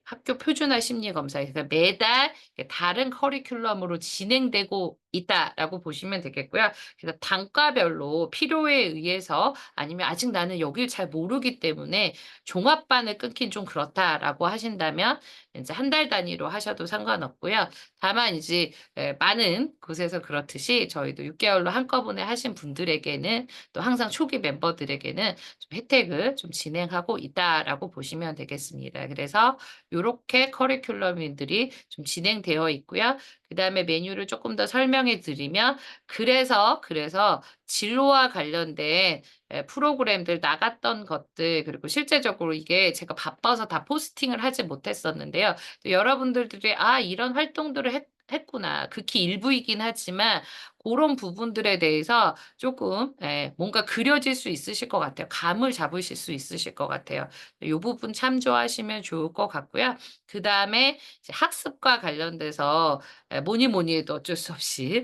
학교 표준화 심리 검사 그러니까 매달 다른 커리큘럼으로 진행되고 있다라고 보시면 되겠고요. 그래서 단과별로 필요에 의해서 아니면 '아직 나는 여길 잘 모르기 때문에 종합반을 끊긴 좀 그렇다.'라고 하신다면 인제 한 달 단위로 하셔도 상관없고요. 다만 이제 많은 곳에서 그렇듯이 저희도 6 개월로 한꺼번에 하신 분들에게는 또 항상 초기 멤버들에게는 좀 혜택을 좀 진행하고 있다라고 보시면 되겠습니다. 그래서 요렇게 커리큘럼들이 좀 진행되어 있고요. 그다음에 메뉴를 쪼끔 더 설명해 드리면 그래서 진로와 관련된 프로그램들 나갔던 것들 그리고 실제적으로 이게 제가 바빠서 다 포스팅을 하지 못했었는데요. 또 여러분들들이 '아 이런 활동들을 했구나.' 극히 일부이긴 하지만 고런 부분들에 대해서 쪼끔 뭔가 그려질 수 있으실 것 같아요. 감을 잡으실 수 있으실 것 같아요. 요 부분 참조하시면 좋을 것 같고요. 그다음에 이제 학습과 관련돼서 뭐니 해도 어쩔 수 없이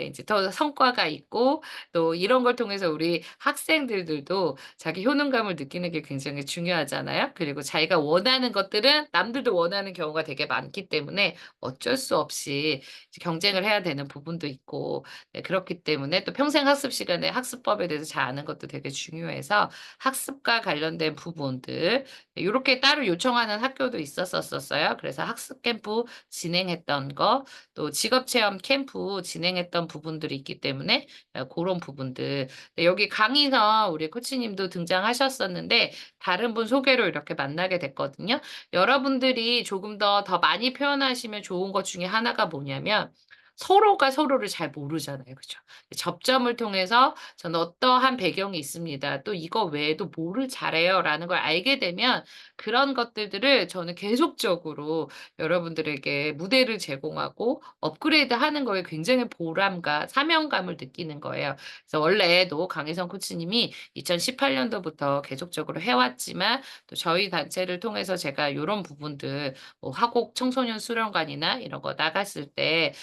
이제 더 성과가 있고 또 이런 걸 통해서 우리 학생들도 자기 효능감을 느끼는 게 굉장히 중요하잖아요. 그리고 자기가 원하는 것들은 남들도 원하는 경우가 되게 많기 때문에 어쩔 수 없이 이제 경쟁을 해야 되는 부분도 있고 그렇기 때문에 또 평생 학습 시간에 학습법에 대해서 잘 아는 것도 되게 중요해서 학습과 관련된 부분들 요렇게 따로 요청하는 학교도 있었었어요. 그래서 학습 캠프 진행했던 거 또 직업 체험 캠프 진행했던 부분들이 있기 때문에 고런 부분들. 여기 강의서 우리 코치님도 등장하셨었는데 다른 분 소개로 이렇게 만나게 됐거든요. 여러분들이 조금 더 많이 표현하시면 좋은 것 중에 하나가 뭐냐면 서로가 서로를 잘 모르잖아요. 그죠? 접점을 통해서 "저는 어떠한 배경이 있습니다. 또 이거 외에도 뭐를 잘해요."라는 걸 알게 되면 그런 것들을 저는 계속적으로 여러분들에게 무대를 제공하고 업그레이드하는 거에 굉장히 보람과 사명감을 느끼는 거예요. 그래서 원래도 강혜성 코치님이 2018 년도부터 계속적으로 해 왔지만 또 저희 단체를 통해서 제가 요런 부분들 뭐 화곡 청소년 수련관이나 이런 거 나갔을 때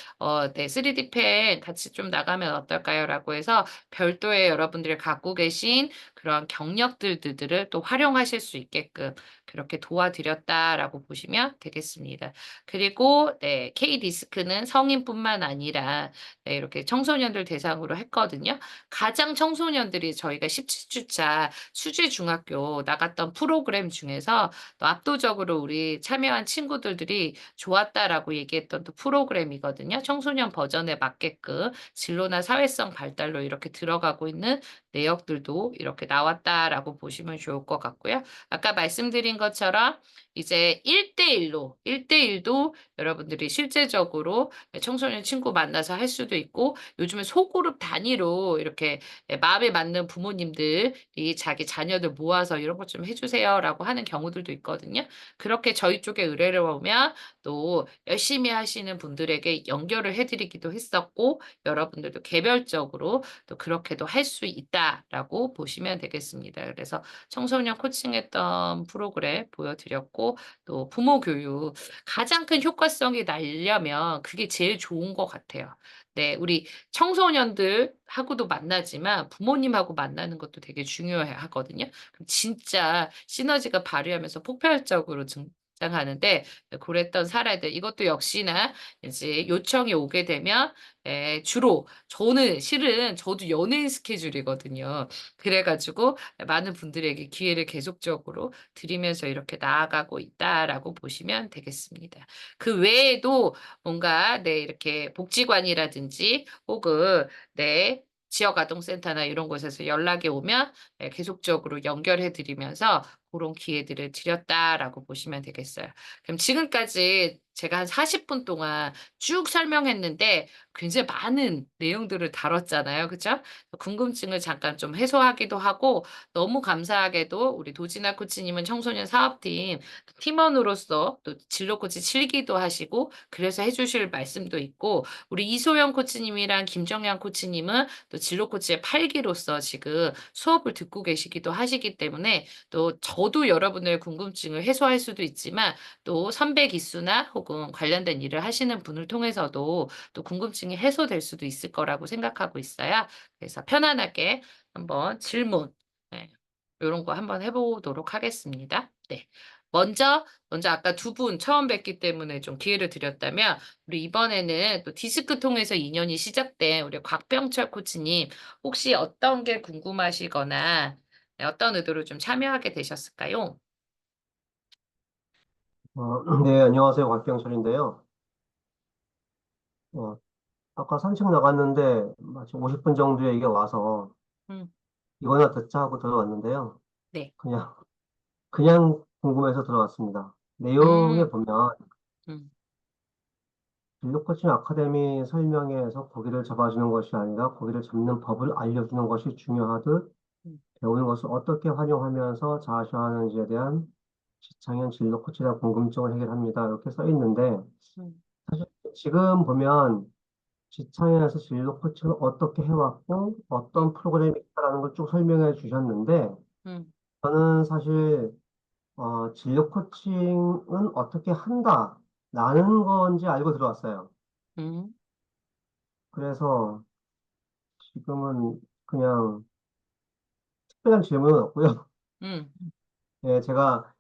3D 펜 같이 좀 나가면 어떨까요?"라고 해서 별도의 여러분들이 갖고 계신 그런 경력들들을 또 활용하실 수 있게끔 그렇게 도와드렸다라고 보시면 되겠습니다. 그리고 K-디스크는 성인뿐만 아니라 이렇게 청소년들 대상으로 했거든요. 가장 청소년들이 저희가 17 주차 수지중학교 나갔던 프로그램 중에서 또 압도적으로 우리 참여한 친구들이 좋았다라고 얘기했던 또 프로그램이거든요. 청소년 버전에 맞게끔 진로나 사회성 발달로 이렇게 들어가고 있는 내역들도 이렇게 나왔다라고 보시면 좋을 것 같고요. 아까 말씀드린 것처럼 이제 1대1도 여러분들이 실제적으로 청소년 친구 만나서 할 수도 있고, 요즘에 소그룹 단위로 이렇게 마음에 맞는 부모님들이 자기 자녀들 모아서 이런 것 좀 해주세요라고 하는 경우들도 있거든요. 그렇게 저희 쪽에 의뢰를 오면 또 열심히 하시는 분들에게 연결을 해드리기도 했었고, 여러분들도 개별적으로 또 그렇게도 할 수 있다라고 보시면 되겠습니다. 그래서 청소년 코칭했던 프로그램 보여드렸고, 또 부모 교육 가장 큰 효과성이 나려면 그게 제일 좋은 것 같아요. 네, 우리 청소년들하고도 만나지만 부모님하고 만나는 것도 되게 중요하거든요. 그럼 진짜 시너지가 발휘하면서 폭발적으로 등장하는데, 그랬던 사례들, 이것도 역시나 이제 요청이 오게 되면 주로 저는 실은 저도 연예인 스케줄이거든요. 그래가지고 많은 분들에게 기회를 계속적으로 드리면서 이렇게 나아가고 있다라고 보시면 되겠습니다. 그 외에도 뭔가 이렇게 복지관이라든지 혹은 지역아동센터나 이런 곳에서 연락이 오면 계속적으로 연결해 드리면서 그런 기회들을 드렸다라고 보시면 되겠어요. 그럼 지금까지 제가 한 40분 동안 쭉 설명했는데 굉장히 많은 내용들을 다뤘잖아요. 그죠? 궁금증을 잠깐 좀 해소하기도 하고, 너무 감사하게도 우리 도진아 코치님은 청소년 사업팀 팀원으로서 또 진로 코치 7기도 하시고 그래서 해주실 말씀도 있고, 우리 이소영 코치님이랑 김정양 코치님은 또 진로 코치의 8기로서 지금 수업을 듣고 계시기도 하시기 때문에, 또 저도 여러분의 궁금증을 해소할 수도 있지만 또 선배 기수나 혹은 관련된 일을 하시는 분을 통해서도 또 궁금증이 해소될 수도 있을 거라고 생각하고 있어요. 그래서 편안하게 한번 질문, 네, 이런 거 한번 해보도록 하겠습니다. 네. 먼저 아까 두 분 처음 뵙기 때문에 좀 기회를 드렸다면, 우리 이번에는 또 디스크 통해서 인연이 시작된 우리 곽병철 코치님, 혹시 어떤 게 궁금하시거나 어떤 의도로 좀 참여하게 되셨을까요? 네, 안녕하세요. 곽병철인데요. 어, 아까 산책 나갔는데 마침 50분 정도에 이게 와서 음, 이거나 듣자 하고 들어왔는데요. 네. 그냥, 그냥 궁금해서 들어왔습니다. 내용에 음, 보면 음, 진로 코칭 아카데미 설명회에서 고기를 잡아주는 것이 아니라 고기를 잡는 법을 알려주는 것이 중요하듯 음, 배우는 것을 어떻게 활용하면서 자아시하는지에 대한 지창현 진로 코치의 궁금증을 해결합니다. 이렇게 써 있는데 음, 지금 보면 지창에서 진로 코칭을 어떻게 해왔고 음, 어떤 프로그램이 있다라는 걸 쭉 설명해 주셨는데 음, 저는 사실 진로 코칭은 어떻게 한다라는 건지 알고 들어왔어요. 음, 그래서 지금은 그냥 특별한 질문은 없고요. 음, 예, 제가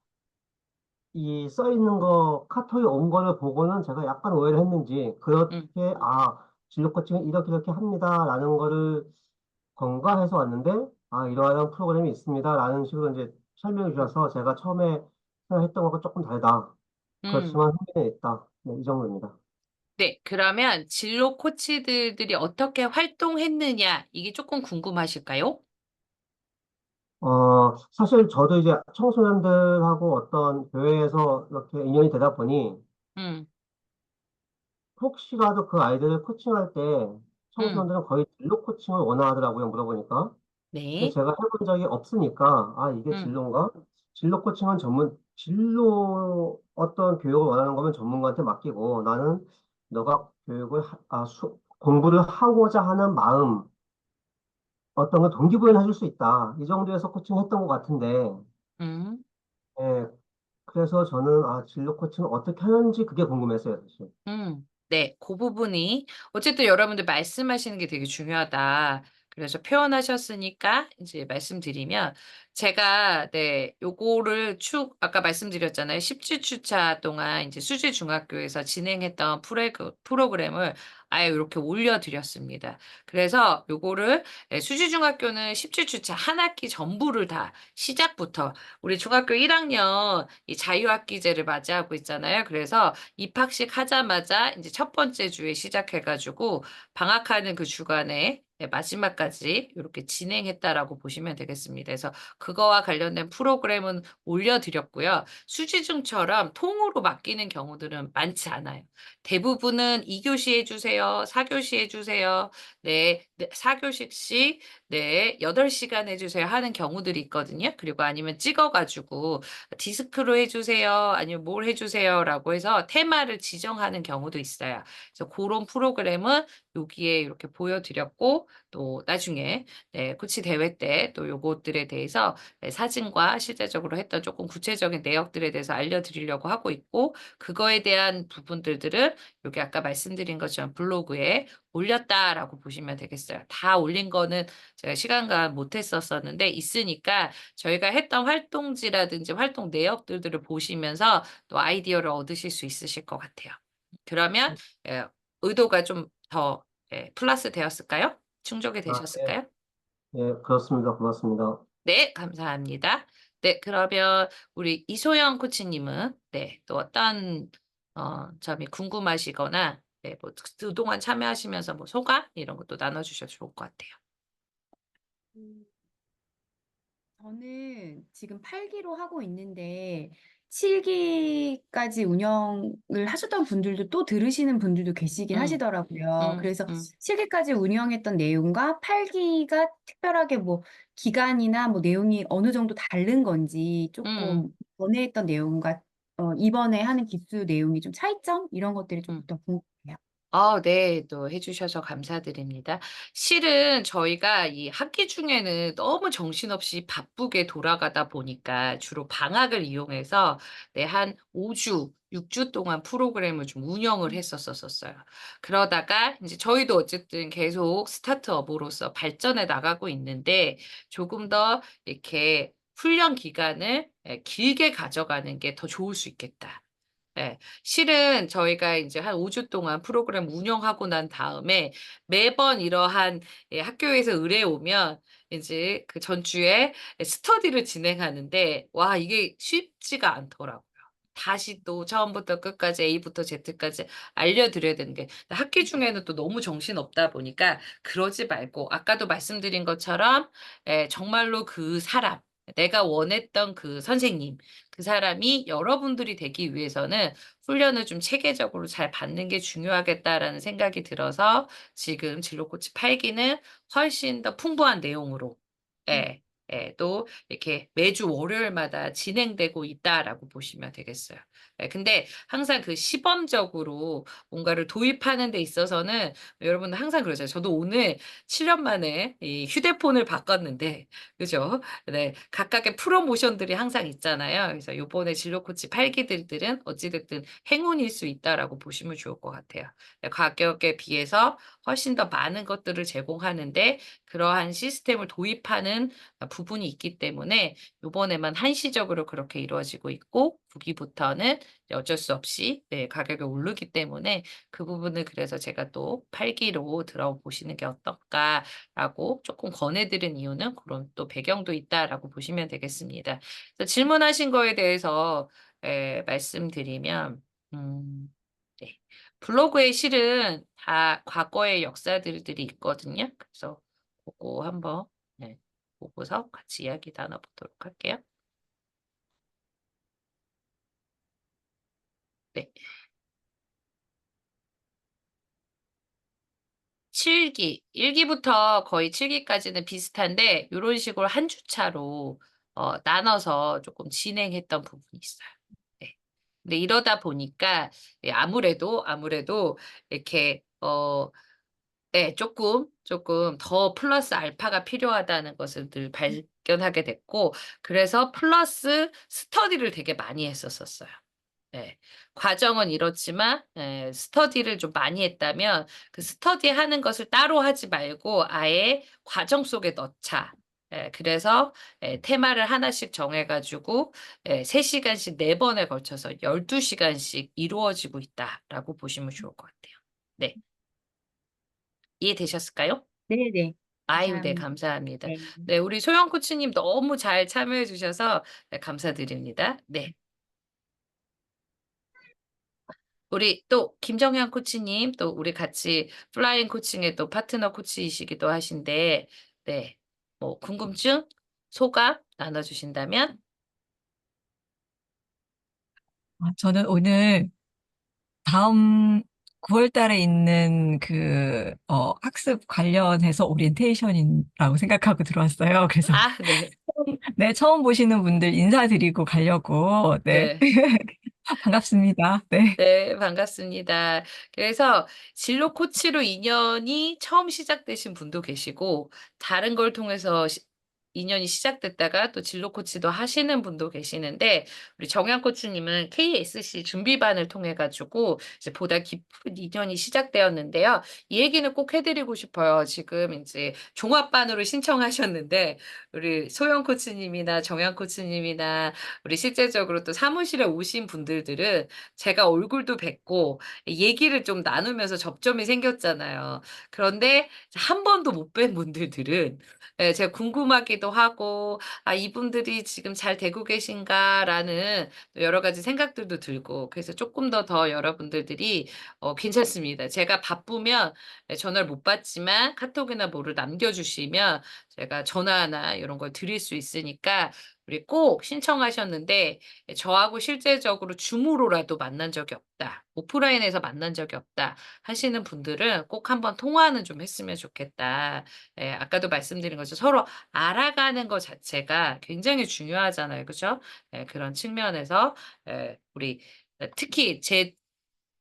이 써 있는 거 카톡에 온 거를 보고는 제가 약간 오해를 했는지 음, 그렇게 진로 코칭은 이렇게 이렇게 합니다라는 거를 번가해서 왔는데, 이러한 프로그램이 있습니다라는 식으로 이제 설명해 주셔서 제가 처음에 생각했던 것과 조금 다르다. 음. 그렇지만 흥미는 있다. 네, 이 정도입니다. 네, 그러면 진로 코치들이 어떻게 활동했느냐, 이게 조금 궁금하실까요? 사실 저도 이제 청소년들하고 어떤 교회에서 이렇게 인연이 되다 보니 음, 혹시라도 그 아이들을 코칭할 때 음, 청소년들은 거의 진로 코칭을 원하더라고요, 물어보니까. 근데 네, 제가 해본 적이 없으니까, 이게 음, 진로인가? 진로 코칭은 진로 어떤 교육을 원하는 거면 전문가한테 맡기고, 나는 너가 공부를 하고자 하는 마음, 어떤 걸 동기부여해 줄 수 있다. 이 정도에서 코칭했던 것 같은데, 음. 예, 그래서 저는, 진로 코칭을 어떻게 하는지 그게 궁금했어요, 사실. 네, 그 부분이 어쨌든 여러분들 말씀하시는 게 되게 중요하다. 그래서 표현하셨으니까 이제 말씀드리면, 제가 요거를 아까 말씀드렸잖아요. 10주 주차 동안 이제 수지중학교에서 진행했던 프로그램을 아예 이렇게 올려드렸습니다. 그래서 요거를 수지중학교는 10주 주차 한 학기 전부를 다 시작부터, 우리 중학교 1학년 이 자유학기제를 맞이하고 있잖아요. 그래서 입학식 하자마자 이제 첫 번째 주에 시작해가지고 방학하는 그 주간에 네, 마지막까지 이렇게 진행했다라고 보시면 되겠습니다. 그래서 그거와 관련된 프로그램은 올려드렸고요. 수지중처럼 통으로 맡기는 경우들은 많지 않아요. 대부분은 2교시 해주세요. 4교시 해주세요. 네, 네 4교시씩 네, 8시간 해주세요 하는 경우들이 있거든요. 그리고 아니면 찍어가지고 디스크로 해주세요. 아니면 뭘 해주세요라고 해서 테마를 지정하는 경우도 있어요. 그래서 그런 프로그램은 여기에 이렇게 보여드렸고 또 나중에 네, 코치 대회 때 또 요것들에 대해서 네, 사진과 실제적으로 했던 조금 구체적인 내역들에 대해서 알려드리려고 하고 있고 그거에 대한 부분들은 여기 아까 말씀드린 것처럼 블로그에 올렸다라고 보시면 되겠어요. 다 올린 거는 제가 시간과 못했었었는데 있으니까 저희가 했던 활동지라든지 활동 내역들을 보시면서 또 아이디어를 얻으실 수 있으실 것 같아요. 그러면 예, 의도가 좀 더 플러스 되었을까요? 충족이 아, 예, 되셨을까요? 예, 그렇습니다. 고맙습니다. 네, 감사합니다. 네, 그러면 우리 이소영 코치님은 네, 또 어떤 점이 궁금하시거나 네, 뭐 그동안 참여하시면서 뭐 소감 이런 것도 나눠주셔도 좋을 것 같아요. 음, 저는 지금 8기로 하고 있는데 7기까지 운영을 하셨던 분들도 또 들으시는 분들도 계시긴 응, 하시더라고요. 응, 그래서 응, 7기까지 운영했던 내용과 8기가 특별하게 뭐 기간이나 뭐 내용이 어느 정도 다른 건지 응, 조금 전에 했던 내용과 이번에 하는 기수 내용이 좀 차이점 이런 것들이 조금 응. 더 궁금해요. 네, 또 해주셔서 감사드립니다. 실은 저희가 이 학기 중에는 너무 정신없이 바쁘게 돌아가다 보니까 주로 방학을 이용해서 네, 한 5주, 6주 동안 프로그램을 좀 운영을 했었었어요. 그러다가 이제 저희도 어쨌든 계속 스타트업으로서 발전해 나가고 있는데 조금 더 이렇게 훈련 기간을 길게 가져가는 게 더 좋을 수 있겠다. 예, 실은 저희가 이제 한 5주 동안 프로그램 운영하고 난 다음에 매번 이러한 학교에서 의뢰 오면 이제 그 전주에 스터디를 진행하는데 와, 이게 쉽지가 않더라고요. 다시 또 처음부터 끝까지 A부터 Z까지 알려드려야 되는 게 학기 중에는 또 너무 정신없다 보니까 그러지 말고 아까도 말씀드린 것처럼 정말로 그 사람 내가 원했던 그 선생님 그 사람이 여러분들이 되기 위해서는 훈련을 좀 체계적으로 잘 받는 게 중요하겠다라는 생각이 들어서 지금 진로 코치 8기는 훨씬 더 풍부한 내용으로 예, 또 이렇게 매주 월요일마다 진행되고 있다라고 보시면 되겠어요. 근데 항상 그 시범적으로 뭔가를 도입하는 데 있어서는 여러분 항상 그러죠. 저도 오늘 7년 만에 이 휴대폰을 바꿨는데 그죠? 네, 각각의 프로모션들이 항상 있잖아요. 그래서 요번에 진로 코치 8기들은 어찌됐든 행운일 수 있다라고 보시면 좋을 것 같아요. 네, 가격에 비해서 훨씬 더 많은 것들을 제공하는데 그러한 시스템을 도입하는 부분이 있기 때문에 요번에만 한시적으로 그렇게 이루어지고 있고 후기부터는 어쩔 수 없이 네, 가격이 오르기 때문에 그 부분을 그래서 제가 또 8기로 들어보시는 게 어떨까라고 조금 권해드린 이유는 그런 또 배경도 있다라고 보시면 되겠습니다. 그래서 질문하신 거에 대해서 말씀드리면 네. 블로그에 실은 다 과거의 역사들이 있거든요. 그래서 그거 한번 네, 보고서 같이 이야기 나눠보도록 할게요. 네. 7기, 1기부터 거의 7기까지는 비슷한데 이런 식으로 한 주차로 나눠서 조금 진행했던 부분이 있어요. 네. 근데 이러다 보니까 아무래도 이렇게 네, 조금 더 플러스 알파가 필요하다는 것을 늘 발견하게 됐고, 그래서 플러스 스터디를 되게 많이 했었어요. 네. 과정은 이렇지만, 스터디를 좀 많이 했다면, 그 스터디 하는 것을 따로 하지 말고, 아예 과정 속에 넣자. 그래서, 테마를 하나씩 정해가지고, 3시간씩 4번에 걸쳐서 12시간씩 이루어지고 있다라고 보시면 좋을 것 같아요. 네. 이해되셨을까요? 네네. 아유, 네, 감사합니다. 감사합니다. 네. 네, 우리 소영 코치님 너무 잘 참여해 주셔서 네, 감사드립니다. 네. 우리 또 김정현 코치님, 또 우리 같이 플라잉 코칭의 또 파트너 코치이시기도 하신데, 네, 뭐 궁금증, 소감 나눠주신다면? 저는 오늘 다음 9월 달에 있는 학습 관련해서 오리엔테이션이라고 생각하고 들어왔어요. 그래서, 아, 네, 네, 처음 보시는 분들 인사드리고 가려고, 네. 네. 반갑습니다. 네. 네, 반갑습니다. 그래서 진로 코치로 인연이 처음 시작되신 분도 계시고, 다른 걸 통해서 인연이 시작됐다가 또 진로 코치도 하시는 분도 계시는데, 우리 정양 코치님은 KSC 준비반을 통해 가지고 이제 보다 깊은 인연이 시작되었는데요. 이 얘기는 꼭 해드리고 싶어요. 지금 이제 종합반으로 신청하셨는데, 우리 소영 코치님이나 정양 코치님이나 우리 실제적으로 또 사무실에 오신 분들은 제가 얼굴도 뵙고 얘기를 좀 나누면서 접점이 생겼잖아요. 그런데 한 번도 못 뵌 분들은 예, 제가 궁금하기도 하고 '아 이분들이 지금 잘 되고 계신가.'라는 또 여러 가지 생각들도 들고, 그래서 쪼끔 더 여러분들이 괜찮습니다. 제가 바쁘면 예, 전화를 못 받지만 카톡이나 뭐를 남겨 주시면 제가 전화나 요런 걸 드릴 수 있으니까, 우리 꼭 신청하셨는데 예, 저하고 실제적으로 줌으로라도 만난 적이 없다, 오프라인에서 만난 적이 없다 하시는 분들은 꼭 한번 통화는 좀 했으면 좋겠다. 예, 아까도 말씀드린 것처럼 서로 알아가는 것 자체가 굉장히 중요하잖아요. 그죠? 예, 그런 측면에서 우리 특히 제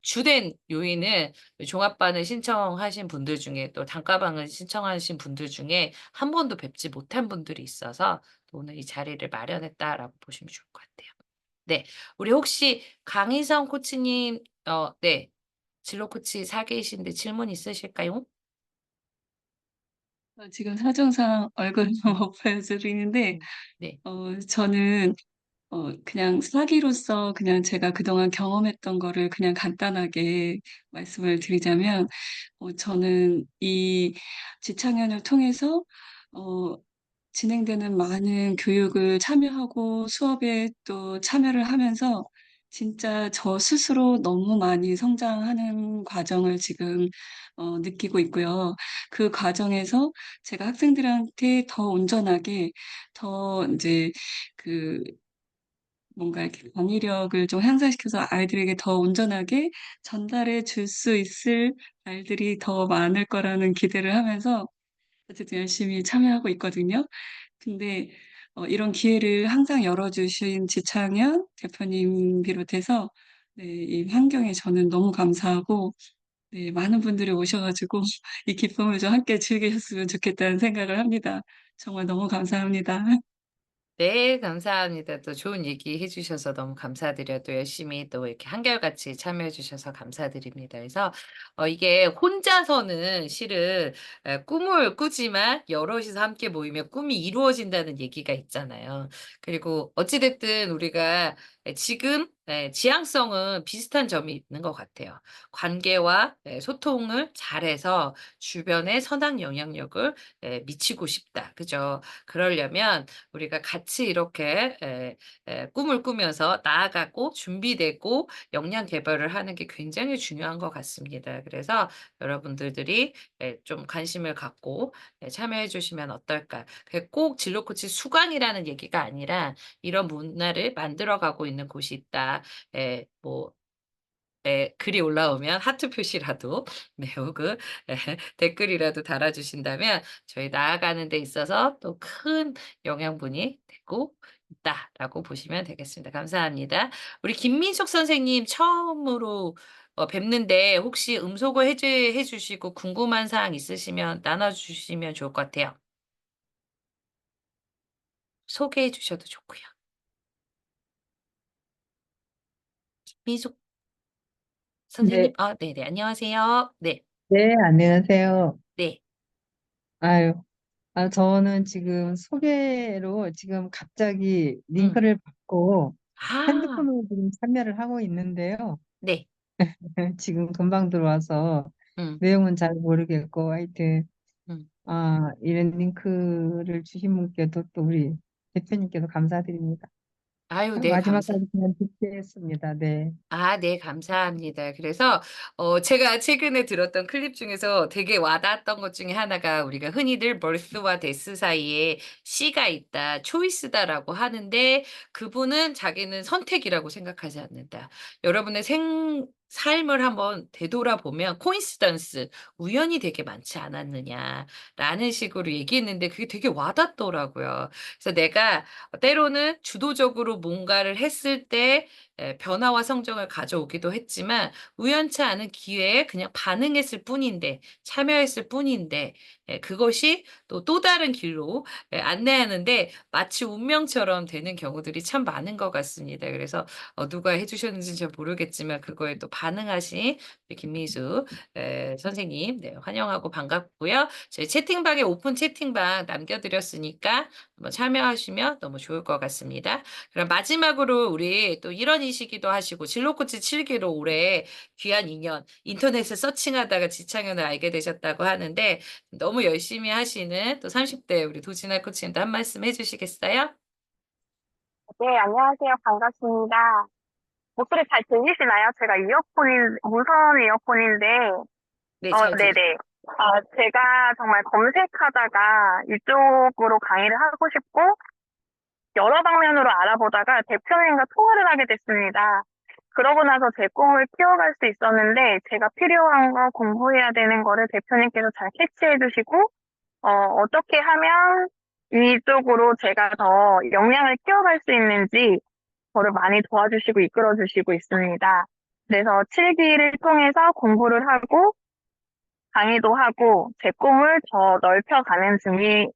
주된 요인은 종합반을 신청하신 분들 중에, 또 단과방을 신청하신 분들 중에 한 번도 뵙지 못한 분들이 있어서 또 오늘 이 자리를 마련했다라고 보시면 좋을 것 같아요. 네. 우리 혹시 강희성 코치님, 네. 진로 코치 4 계이신데 질문 있으실까요? 지금 사정상 얼굴을 음. 못 보여드리는데, 네. 저는 그냥 사기로서 그냥 제가 그동안 경험했던 거를 그냥 간단하게 말씀을 드리자면, 저는 이 지창연을 통해서 어, 진행되는 많은 교육을 참여하고 수업에 또 참여를 하면서 진짜 저 스스로 너무 많이 성장하는 과정을 지금 느끼고 있고요. 그 과정에서 제가 학생들한테 더 온전하게 더 이제 그 뭔가 이렇게 관의력을 좀 향상시켜서 아이들에게 더 온전하게 전달해 줄 수 있을 아이들이 더 많을 거라는 기대를 하면서 어쨌든 열심히 참여하고 있거든요. 근데 이런 기회를 항상 열어 주신 지창현 대표님 비롯해서 네, 이 환경에 저는 너무 감사하고, 네, 많은 분들이 오셔 가지고 이 기쁨을 좀 함께 즐기셨으면 좋겠다는 생각을 합니다. 정말 너무 감사합니다. 네, 감사합니다. 또 좋은 얘기 주셔서 너무 감사드려요. 또 열심히 또 이렇게 한결같이 참여해 주셔서 감사드립니다. 그래서 이게 혼자서는 실은 꿈을 꾸지만 여럿이서 함께 모이면 꿈이 이루어진다는 얘기가 있잖아요. 그리고 어찌 됐든 우리가 지금 지향성은 비슷한 점이 있는 것 같아요. 관계와 소통을 잘해서 주변에 선한 영향력을 미치고 싶다. 그죠? 그러려면 우리가 같이 이렇게 꿈을 꾸면서 나아가고 준비되고 역량 개발을 하는 게 굉장히 중요한 것 같습니다. 그래서 여러분들이 좀 관심을 갖고 참여해 주시면 어떨까. 그게 꼭 진로 코치 수강이라는 얘기가 아니라 이런 문화를 만들어 가고 있는 곳이 있다. 뭐 글이 올라오면 하트 표시라도 네, 혹은 댓글이라도 달아 주신다면 저희 나아가는 데 있어서 또 큰 영양분이 되고 있다라고 보시면 되겠습니다. 감사합니다. 우리 김민숙 선생님 처음으로 뵙는데 혹시 음소거 해제 해 주시고 궁금한 사항 있으시면 나눠 주시면 좋을 것 같아요. 소개해 주셔도 좋고요. 민숙 선생님, 네, 네네. 안녕하세요. 네. 네, 안녕하세요. 네. 아유, 저는 지금 소개로 지금 갑자기 음. 링크를 받고 아. 핸드폰으로 지금 참여를 하고 있는데요. 네. 지금 금방 들어와서 음. 내용은 잘 모르겠고, 하여튼, 음. 이런 링크를 주신 분께도 또 우리 대표님께도 감사드립니다. 아유, 네, 마지막까지 그냥 듣게 했습니다. 네. 아, 네, 감사합니다. 그래서 제가 최근에 들었던 클립 중에서 되게 와닿았던 것 중에 하나가 우리가 흔히들 birth와 death 사이에 C가 있다, choice다라고 하는데 그분은 자기는 선택이라고 생각하지 않는다. 여러분의 삶을 한번 되돌아보면 코인시던스, 우연이 되게 많지 않았느냐라는 식으로 얘기했는데 그게 되게 와닿더라고요. 그래서 내가 때로는 주도적으로 뭔가를 했을 때 변화와 성장을 가져오기도 했지만 우연치 않은 기회에 그냥 반응했을 뿐인데 참여했을 뿐인데 그것이 또 다른 길로 안내하는데 마치 운명처럼 되는 경우들이 참 많은 것 같습니다. 그래서 누가 해주셨는지 잘 모르겠지만 그거에 또 반응하신 우리 김미수 선생님 네, 환영하고 반갑고요. 저희 채팅방에 오픈 채팅방 남겨드렸으니까 한번 참여하시면 너무 좋을 것 같습니다. 그럼 마지막으로 우리 또 이런 이시기도 하시고 진로코치 7기로 올해 귀한 인연 인터넷에 서칭하다가 지창현을 알게 되셨다고 하는데 너무 열심히 하시는 또 30대 우리 도진아 코치님도 한 말씀 해주시겠어요? 네, 안녕하세요. 반갑습니다. 목소리 잘 들리시나요? 제가 무선 이어폰인데, 네, 잘 네네. 제가 정말 검색하다가 이쪽으로 강의를 하고 싶고, 여러 방면으로 알아보다가 대표님과 통화를 하게 됐습니다. 그러고 나서 제 꿈을 키워갈 수 있었는데, 제가 필요한 거 공부해야 되는 거를 대표님께서 잘 캐치해 주시고, 어떻게 하면 이쪽으로 제가 더 역량을 키워갈 수 있는지 저를 많이 도와주시고 이끌어 주시고 있습니다. 그래서 7기를 통해서 공부를 하고 강의도 하고 제 꿈을 더 넓혀가는 중에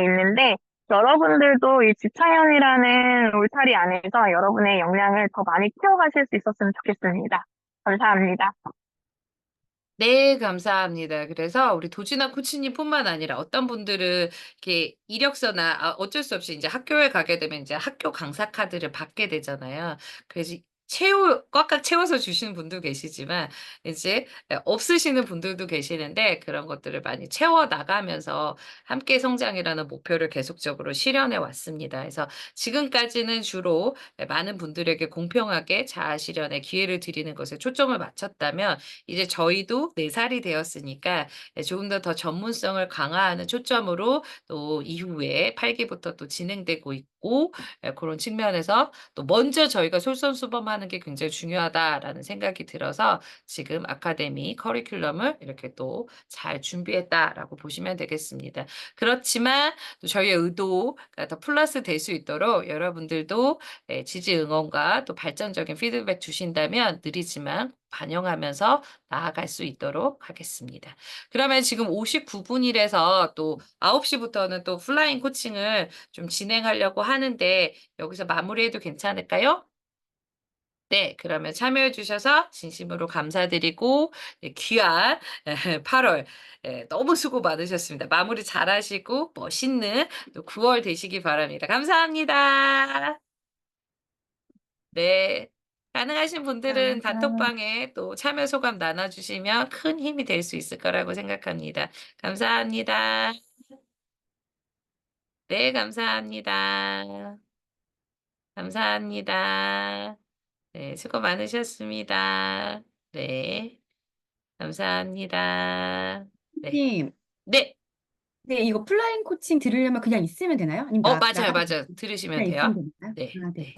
있는데 여러분들도 이 지창현이라는 울타리 안에서 여러분의 역량을 더 많이 키워가실 수 있었으면 좋겠습니다. 감사합니다. 네, 감사합니다. 그래서 우리 도진아 코치님뿐만 아니라 어떤 분들은 이렇게 이력서나 어쩔 수 없이 이제 학교에 가게 되면 이제 학교 강사 카드를 받게 되잖아요. 그래서 꽉꽉 채워서 주시는 분도 계시지만 이제 없으시는 분들도 계시는데 그런 것들을 많이 채워 나가면서 함께 성장이라는 목표를 계속적으로 실현해 왔습니다. 그래서 지금까지는 주로 많은 분들에게 공평하게 자아 실현의 기회를 드리는 것에 초점을 맞췄다면 이제 저희도 4살이 되었으니까 조금 더 전문성을 강화하는 초점으로 또 이후에 8기부터 또 진행되고 있고 그런 측면에서 또 먼저 저희가 솔선수범하는 게 굉장히 중요하다라는 생각이 들어서 지금 아카데미 커리큘럼을 이렇게 또 잘 준비했다라고 보시면 되겠습니다. 그렇지만 또 저희의 의도가 더 플러스 될 수 있도록 여러분들도 지지 응원과 또 발전적인 피드백 주신다면 느리지만 반영하면서 나아갈 수 있도록 하겠습니다. 그러면 지금 59분이라서 또 9시부터는 또 플라잉 코칭을 좀 진행하려고 하는데 여기서 마무리해도 괜찮을까요? 네, 그러면 참여해 주셔서 진심으로 감사드리고 귀한 8월 너무 수고 많으셨습니다. 마무리 잘하시고 멋있는 또 9월 되시기 바랍니다. 감사합니다. 네. 가능하신 분들은 단톡방에 또 참여 소감 나눠주시면 큰 힘이 될 수 있을 거라고 생각합니다. 감사합니다. 네, 감사합니다. 감사합니다. 네, 수고 많으셨습니다. 네, 감사합니다. 네, 님, 네, 네, 이거 플라잉 코칭 들으려면 그냥 있으면 되나요? 아니면 맞아요, 나가도 맞아요. 들으시면 그냥 있으면 돼요. 되나요? 네, 아, 네. 네.